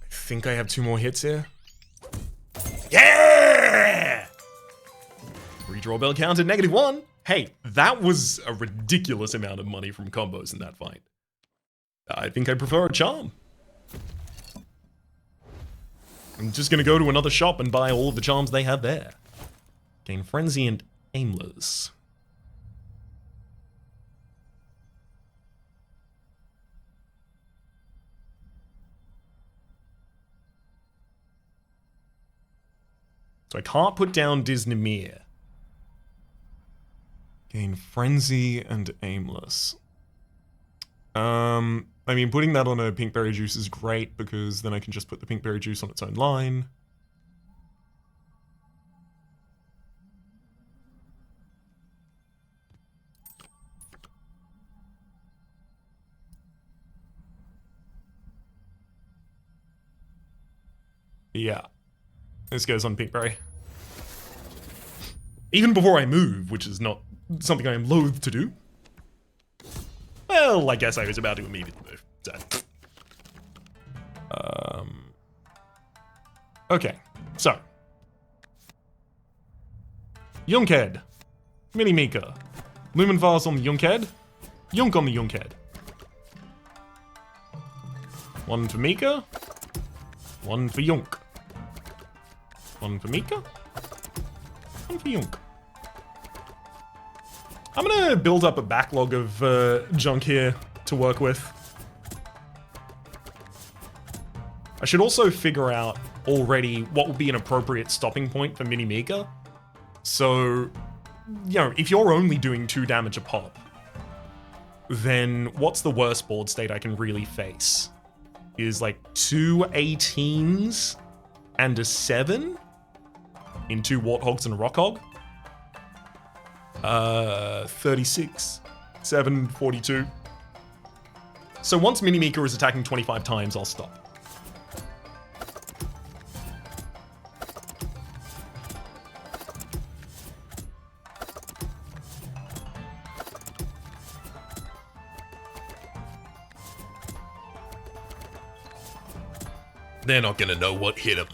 [SPEAKER 1] I think I have 2 more hits here. Yeah! Redraw bell counted -1. Hey, that was a ridiculous amount of money from combos in that fight. I think I prefer a charm. I'm just gonna go to another shop and buy all of the charms they have there. Gain frenzy and aimless. So I can't put down Disneymere. Gain frenzy and aimless. I mean, putting that on a Pinkberry Juice is great because then I can just put the Pinkberry Juice on its own line. Yeah. This goes on Pinkberry. Even before I move, which is not something I am loath to do. Well, I guess I was about to immediately move. So. Okay, so. Yunkhead. Mini Mika. Lumenvase on the Yunkhead. Yunk on the Yunkhead. 1 for Mika. 1 for Yunk. 1 for Mika. 1 for Yunk. I'm gonna build up a backlog of junk here to work with. I should also figure out already what would be an appropriate stopping point for Mini Mika. So, you know, if you're only doing 2 damage a pop, then what's the worst board state I can really face? Is like 2 18s and a 7 in 2 Warthogs and a Rockhog. 36, 7, 42. So once Mini Mika is attacking 25 times, I'll stop. They're not gonna know what hit them.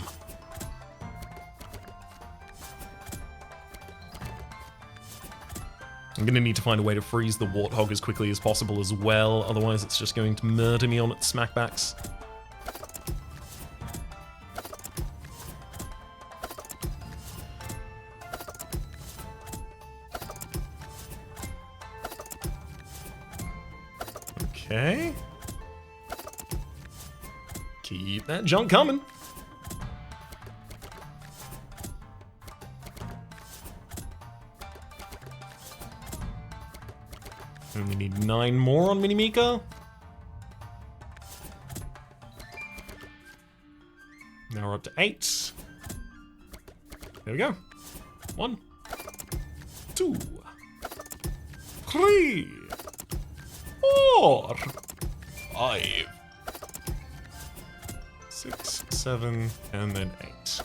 [SPEAKER 1] I'm gonna need to find a way to freeze the Warthog as quickly as possible as well, otherwise it's just going to murder me on its smackbacks. Okay. Keep that junk coming. Only need 9 more on Mini Mika. Now we're up to 8. There we go. 1, 2, 3, 4, 5, 6, 7, and then 8.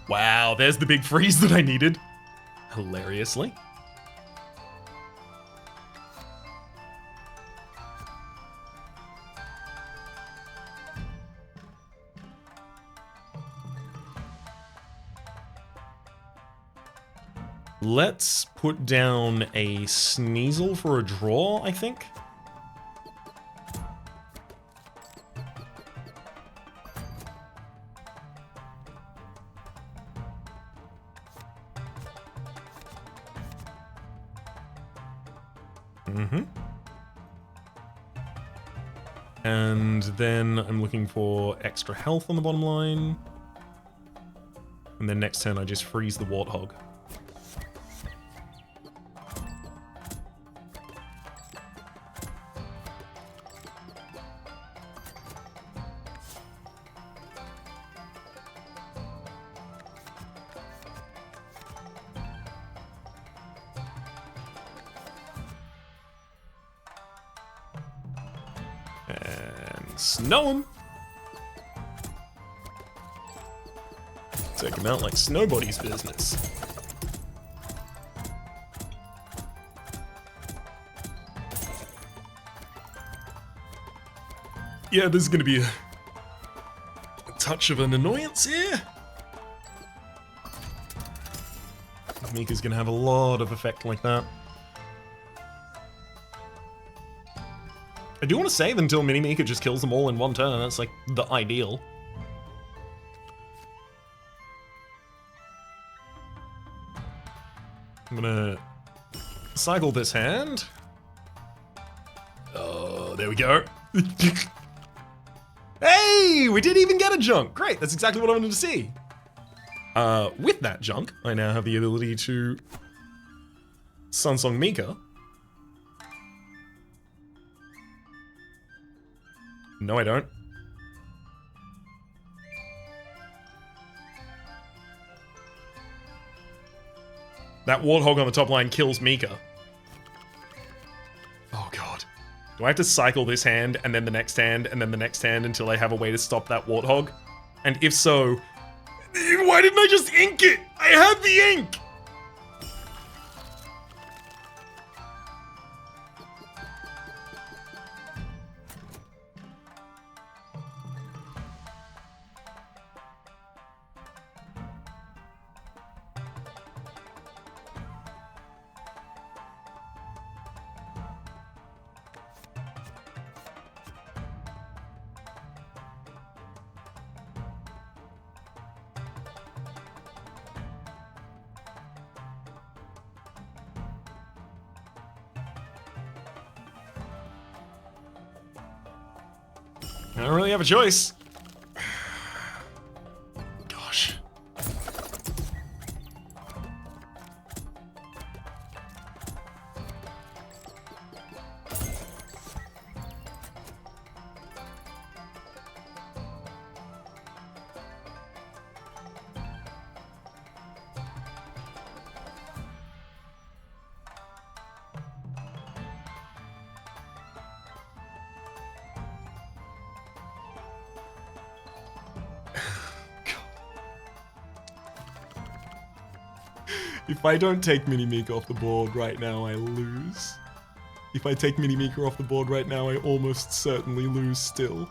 [SPEAKER 1] Wow, there's the big freeze that I needed. Hilariously. Let's put down a Sneasel for a draw, I think. And then I'm looking for extra health on the bottom line. And then next turn I just freeze the Warthog. Snow him. Take him out like nobody's business. Yeah, this is gonna be a touch of an annoyance here. Mika's gonna have a lot of effect like that. I do want to save until Mini Mika just kills them all in one turn. That's like the ideal. I'm gonna cycle this hand. Oh, there we go. Hey, we didn't even get a junk. Great, that's exactly what I wanted to see. With that junk, I now have the ability to Sunsong Mika. No, I don't. That Warthog on the top line kills Mika. Oh god. Do I have to cycle this hand, and then the next hand, and then the next hand until I have a way to stop that Warthog? And if so, why didn't I just ink it? I had the ink! I don't really have a choice. Gosh. If I don't take Mini Mika off the board right now, I lose. If I take Mini Mika off the board right now, I almost certainly lose still.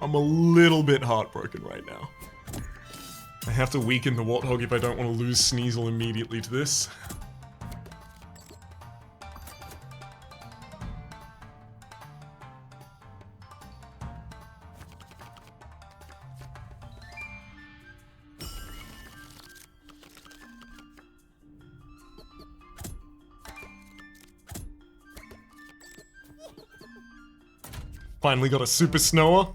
[SPEAKER 1] I'm a little bit heartbroken right now. I have to weaken the Warthog if I don't want to lose Sneasel immediately to this. Finally got a Super Snower.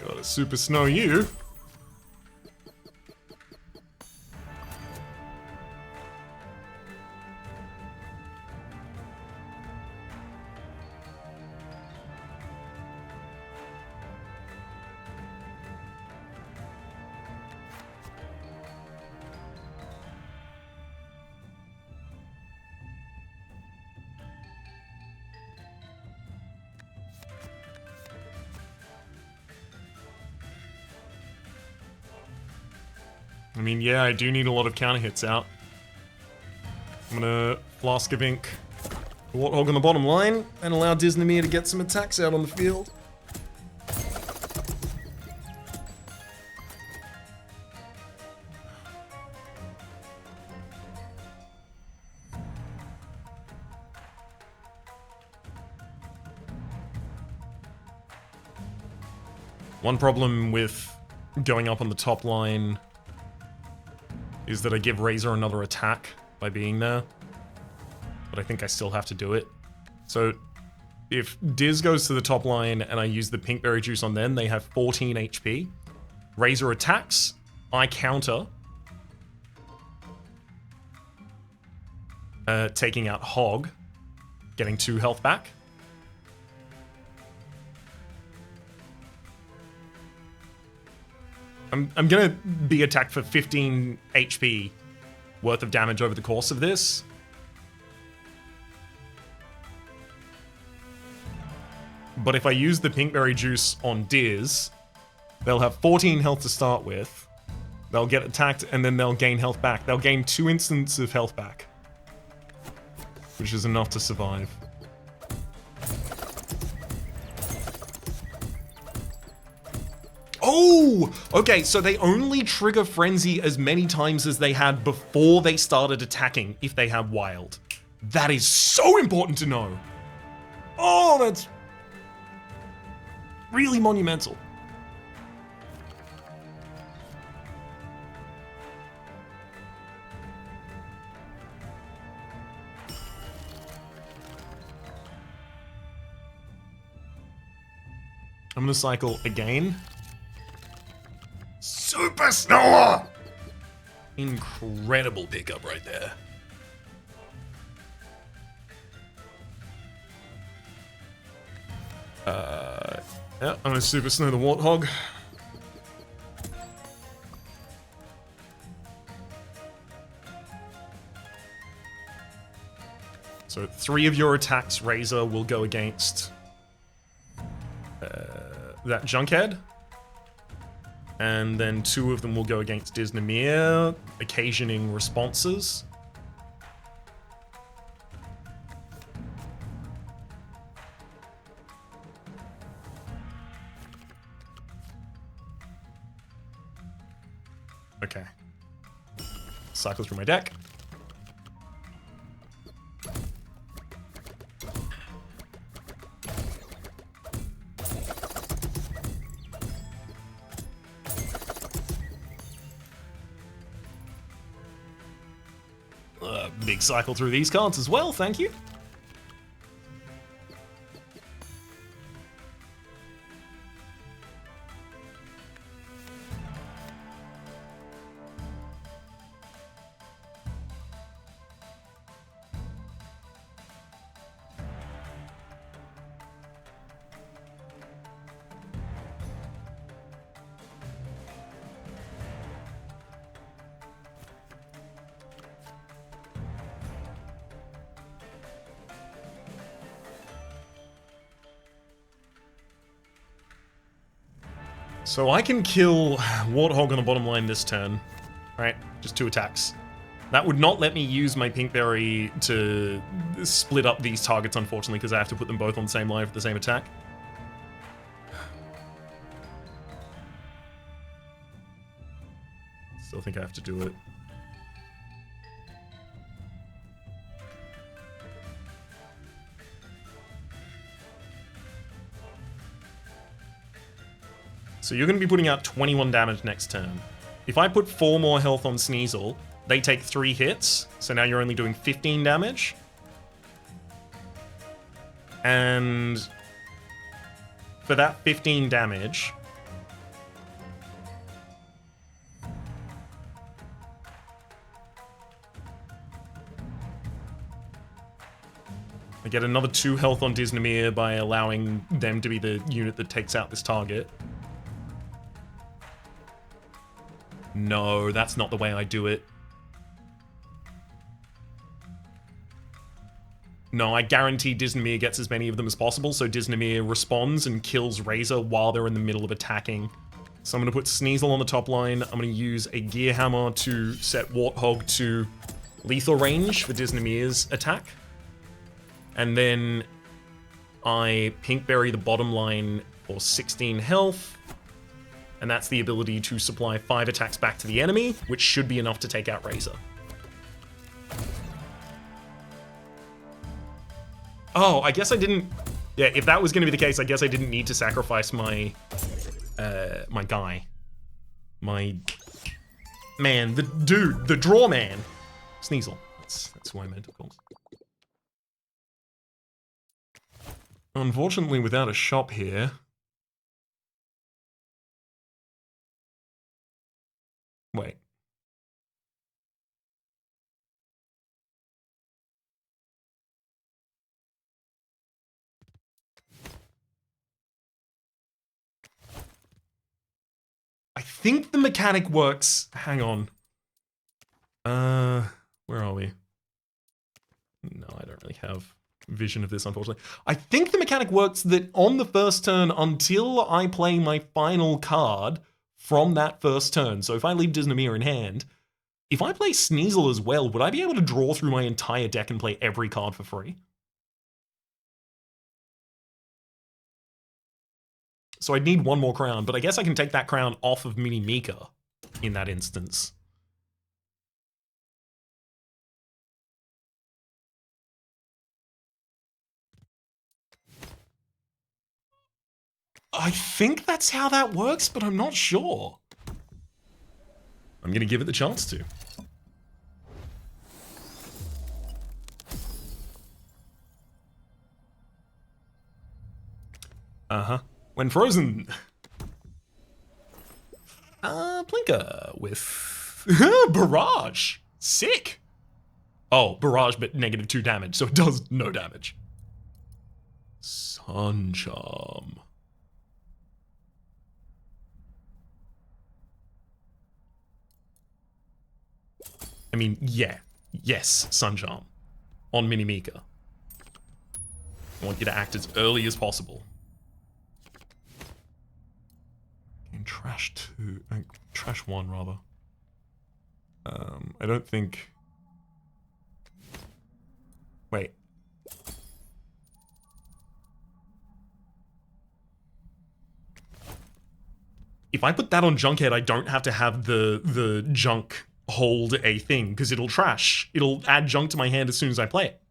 [SPEAKER 1] Gotta Super Snow you. I mean, yeah, I do need a lot of counter hits out. I'm gonna Flask of Ink the Warthog on the bottom line and allow Disney to get some attacks out on the field. One problem with going up on the top line is that I give Razor another attack by being there. But I think I still have to do it. So if Diz goes to the top line and I use the Pinkberry Juice on them, they have 14 HP. Razor attacks, I counter. Taking out Hog, getting 2 health back. I'm gonna be attacked for 15 HP worth of damage over the course of this. But if I use the Pinkberry Juice on Diz, they'll have 14 health to start with. They'll get attacked and then they'll gain health back. They'll gain 2 instants of health back, which is enough to survive. Oh! Okay, so they only trigger Frenzy as many times as they had before they started attacking if they have Wild. That is so important to know! Oh, that's really monumental. I'm gonna cycle again. Super Snore! Incredible pickup right there. Yeah, I'm gonna Super Snow the Warthog. So 3 of your attacks, Razor, will go against that Junkhead. And then 2 of them will go against Disney, occasioning responses. Okay. Cycle through my deck. Big cycle through these cards as well, thank you. So I can kill Warthog on the bottom line this turn. Right, just 2 attacks. That would not let me use my Pinkberry to split up these targets, unfortunately, because I have to put them both on the same line for the same attack. Still think I have to do it. So you're going to be putting out 21 damage next turn. If I put 4 more health on Sneasel, they take 3 hits, so now you're only doing 15 damage. And for that 15 damage, I get another 2 health on Disney by allowing them to be the unit that takes out this target. No, that's not the way I do it. No, I guarantee Disney gets as many of them as possible, so Disney responds and kills Razor while they're in the middle of attacking So I'm going to put Sneasel on the top line. I'm going to use a Gear Hammer to set Warthog to lethal range for Disnemir's attack. And then I Pinkberry the bottom line for 16 health. And that's the ability to supply 5 attacks back to the enemy, which should be enough to take out Razor. Oh, I guess I didn't... Yeah, if that was going to be the case, I guess I didn't need to sacrifice my... my guy. My... Man, the dude, the draw man. Sneasel. That's who I meant, of course. Unfortunately, without a shop here... Wait. I think the mechanic works. Hang on. Where are we? No, I don't really have vision of this, unfortunately. I think the mechanic works that on the first turn, until I play my final card from that first turn, so if I leave Disneymer in hand, if I play Sneasel as well, would I be able to draw through my entire deck and play every card for free? So I'd need one more crown, but I guess I can take that crown off of Mini Mika in that instance. I think that's how that works, but I'm not sure. I'm gonna give it the chance to. Uh-huh. When frozen... Plinker with... Barrage! Sick! Oh, Barrage, but -2 damage, so it does no damage. Sun Charm. I mean, yeah. Yes, Sun Charm. On Mini Mika. I want you to act as early as possible. And trash 2. Trash 1, rather. I don't think... Wait. If I put that on Junkhead, I don't have to have the junk hold a thing, because it'll trash. It'll add junk to my hand as soon as I play it.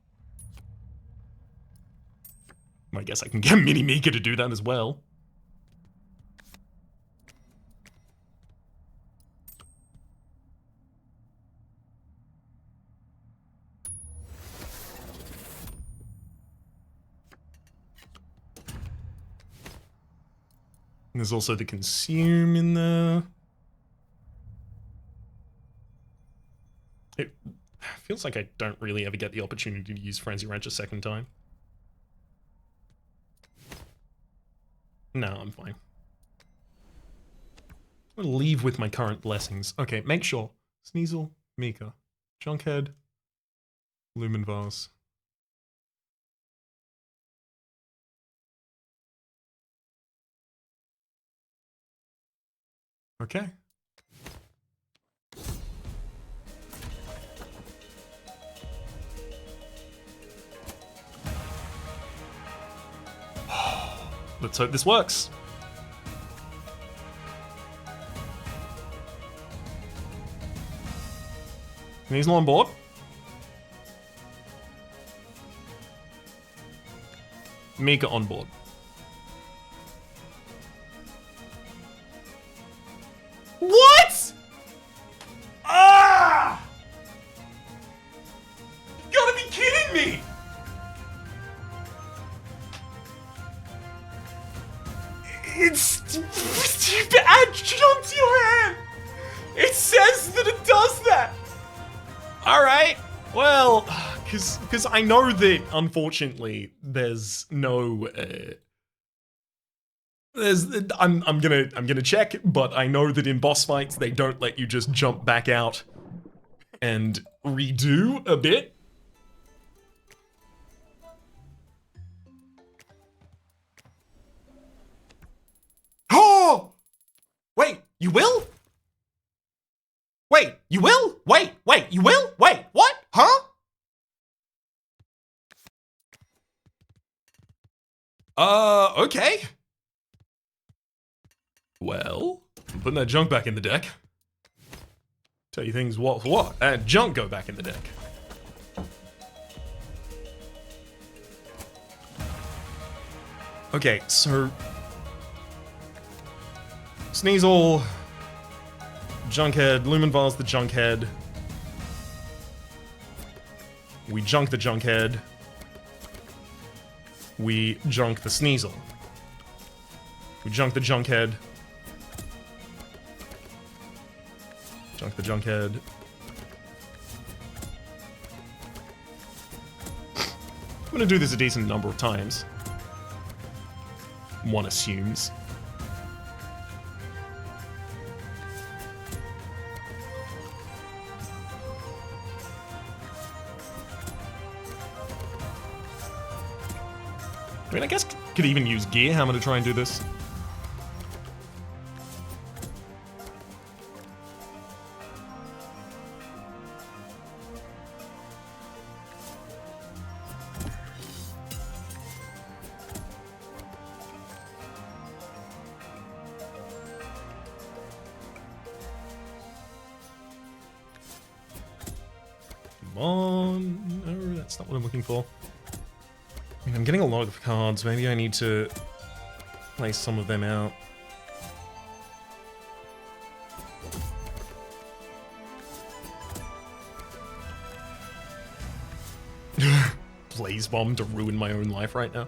[SPEAKER 1] I guess I can get Mini Mika to do that as well. And there's also the Consume in there. It feels like I don't really ever get the opportunity to use Frenzy Wrench a second time. No, I'm fine. I'm gonna leave with my current blessings. Okay, make sure. Sneasel, Mika, Junkhead, Lumen Vase. Okay. Let's hope this works. He's not on board. Mika on board. What? Ah! You gotta be kidding me! It's add junk to your hand. It says that it does that. All right. Well, because I know that unfortunately there's no. I'm gonna check, but I know that in boss fights they don't let you just jump back out and redo a bit. Oh! Wait. You will? Wait, you will? Wait, you will? Wait, what? Huh? Okay. Well, I'm putting that junk back in the deck. Tell you things what for what, and junk go back in the deck. Okay, so Sneasel, Junkhead, Lumenvar's the Junkhead. We junk the Junkhead. We junk the Sneasel. We junk the Junkhead. Junk the Junkhead. I'm gonna do this a decent number of times. One assumes. I mean, I guess could even use Gear Hammer to try and do this. Come on. No, that's not what I'm looking for. I mean, I'm getting a lot of cards. Maybe I need to play some of them out. Blaze Bomb to ruin my own life right now.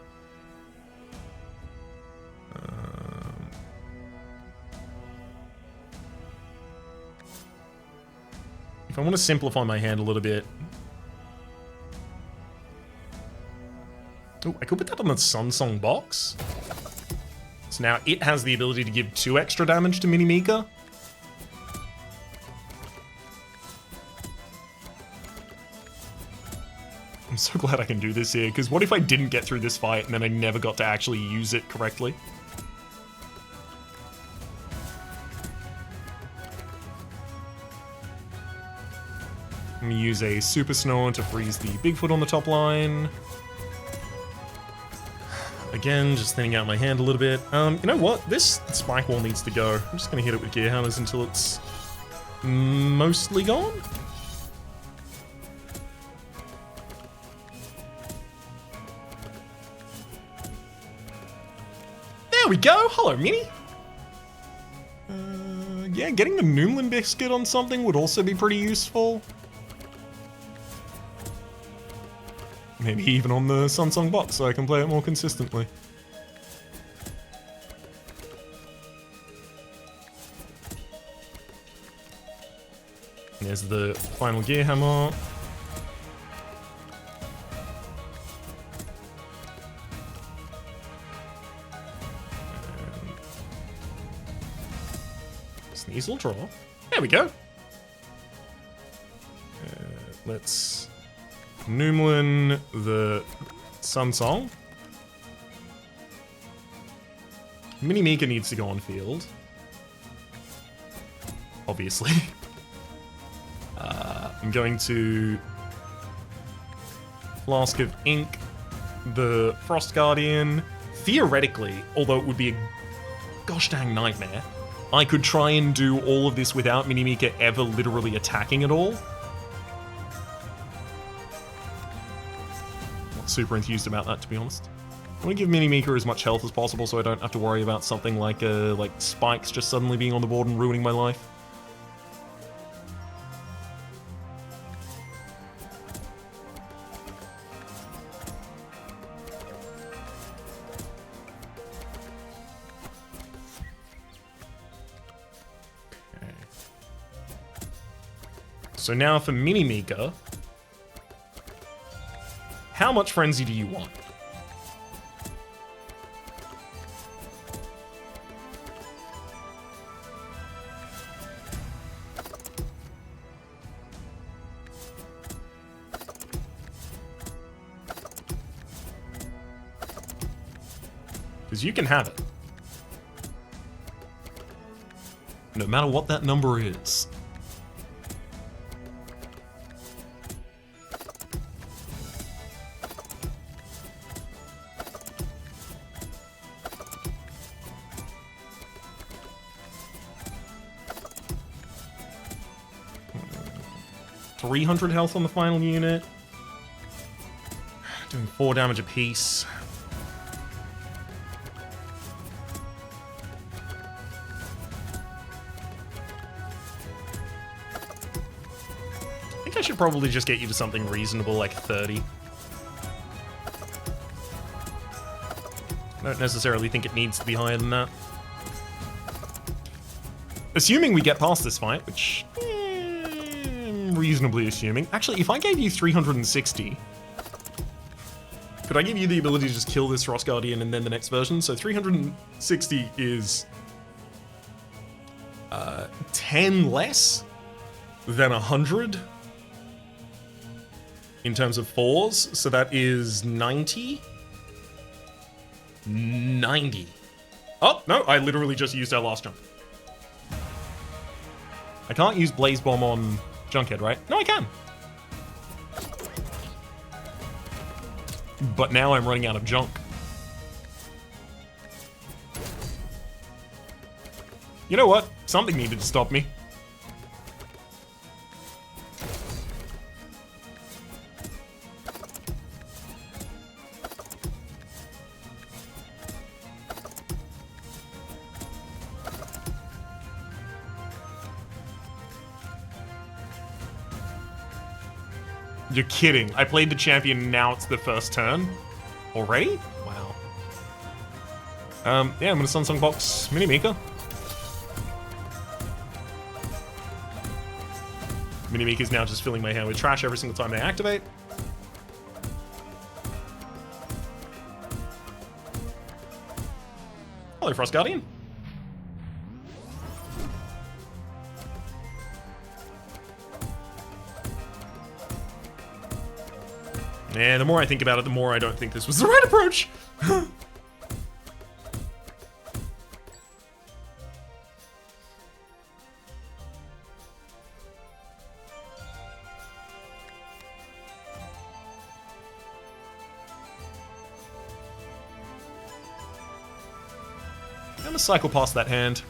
[SPEAKER 1] If I want to simplify my hand a little bit... Oh, I could put that on the Sunsong box. So now it has the ability to give 2 extra damage to Minimika. I'm so glad I can do this here, because what if I didn't get through this fight and then I never got to actually use it correctly? I'm gonna use a Super Snow to freeze the Bigfoot on the top line. Again, just thinning out my hand a little bit. You know what? This Spike Wall needs to go. I'm just gonna hit it with Gear Hammers until it's mostly gone. There we go! Hello, Mini! Yeah, getting the Noomlin Biscuit on something would also be pretty useful. Maybe even on the Sunsong box so I can play it more consistently. There's the final Gear Hammer. Sneasel draw. There we go. Let's Noomlin the Sunsong. Minimika needs to go on field. Obviously. I'm going to Flask of Ink the Frost Guardian. Theoretically, although it would be a gosh dang nightmare, I could try and do all of this without Minimika ever literally attacking at all. Not super enthused about that, to be honest. I want to give Minimika as much health as possible so I don't have to worry about something like spikes just suddenly being on the board and ruining my life. So now for Minimika, how much Frenzy do you want? Because you can have it. no matter what that number is. $300 health on the final unit. Doing 4 damage apiece. I think I should probably just get you to something reasonable, like 30. I don't necessarily think it needs to be higher than that. Assuming we get past this fight, which I'm reasonably assuming. Actually, if I gave you 360, could I give you the ability to just kill this Frost Guardian and then the next version? So 360 is 10 less than 100 in terms of 4s. So that is 90. 90. Oh, no, I literally just used our last jump. I can't use Blaze Bomb on Junkhead, right? No, I can. But now I'm running out of junk. You know what? Something needed to stop me. You're kidding. I played the champion and now it's the first turn? Already? Wow. Yeah, I'm gonna Sunsong Box Mini Mika. Mini Mika's now just filling my hand with trash every single time they activate. Hello, Frost Guardian. And the more I think about it, the more I don't think this was the right approach. I'm gonna cycle past that hand.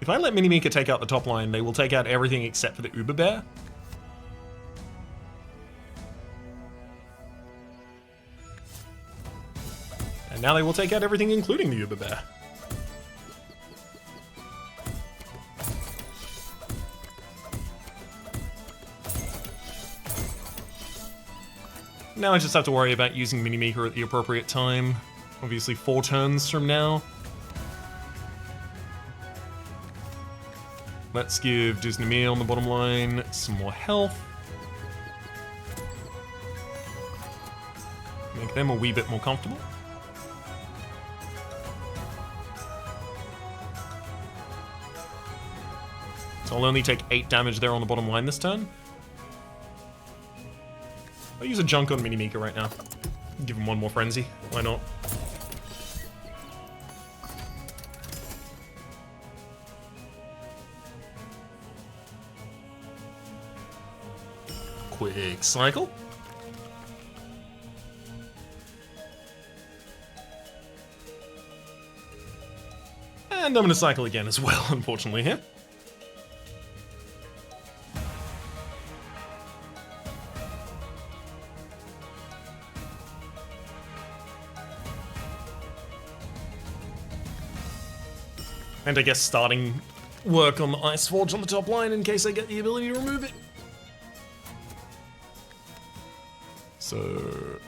[SPEAKER 1] If I let Mini Mika take out the top line, they will take out everything except for the Uber Bear. And now they will take out everything including the Uber Bear. Now I just have to worry about using Mini Mika at the appropriate time. Obviously 4 turns from now. Let's give Disney Me on the bottom line some more health. Make them a wee bit more comfortable. So I'll only take 8 damage there on the bottom line this turn. I'll use a junk on Mini Mika right now. Give him one more frenzy. Why not? Quick cycle. And I'm going to cycle again as well, unfortunately, here. And I guess starting work on the Ice Forge on the top line in case I get the ability to remove it. So...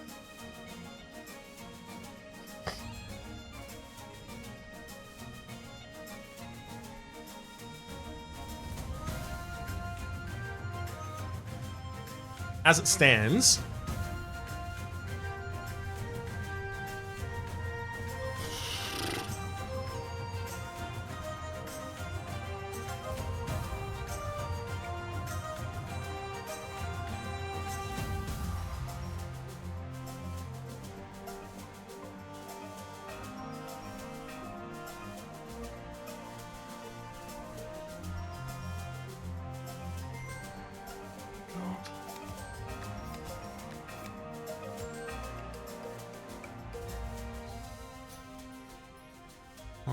[SPEAKER 1] as it stands...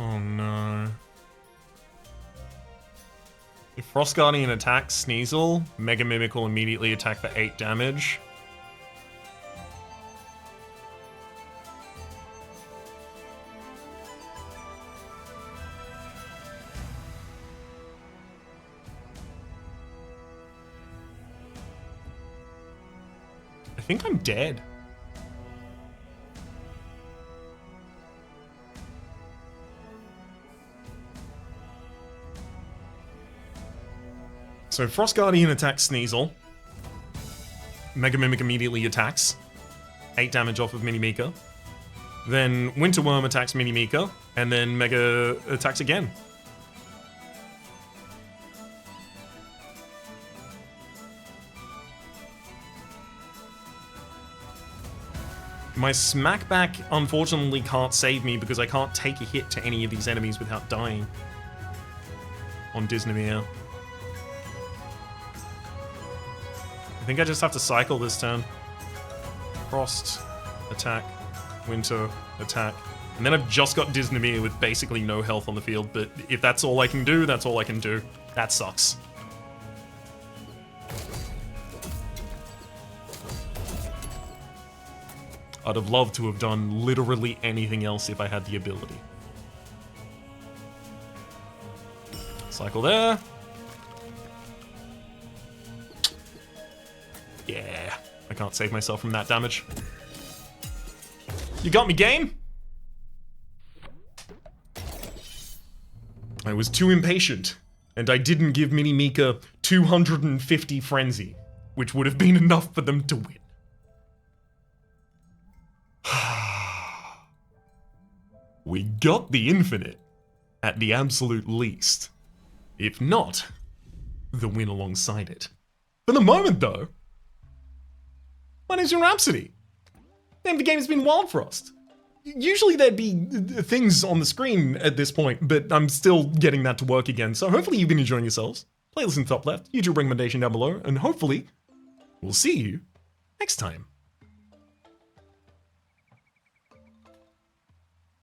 [SPEAKER 1] Oh no. If Frost Guardian attacks Sneasel, Mega Mimic will immediately attack for 8 damage. I think I'm dead. So Frost Guardian attacks Sneasel. Mega Mimic immediately attacks. 8 damage off of Mini Mika. Then Winter Worm attacks Mini Mika, and then Mega attacks again. My Smackback unfortunately can't save me because I can't take a hit to any of these enemies without dying. On Disneymere. I think I just have to cycle this turn. Frost, attack, Winter, attack. And then I've just got Disneymere with basically no health on the field, but if that's all I can do, that's all I can do. That sucks. I'd have loved to have done literally anything else if I had the ability. Cycle there. Yeah, I can't save myself from that damage. You got me, game? I was too impatient, and I didn't give Mini Mika 250 Frenzy, which would have been enough for them to win. We got the infinite, at the absolute least. If not, the win alongside it. For the moment, though, my name's Rhapsody. Name of the game has been Wildfrost. Usually there'd be things on the screen at this point, but I'm still getting that to work again, so hopefully you've been enjoying yourselves. Playlist in the top left, YouTube recommendation down below, and hopefully, we'll see you next time.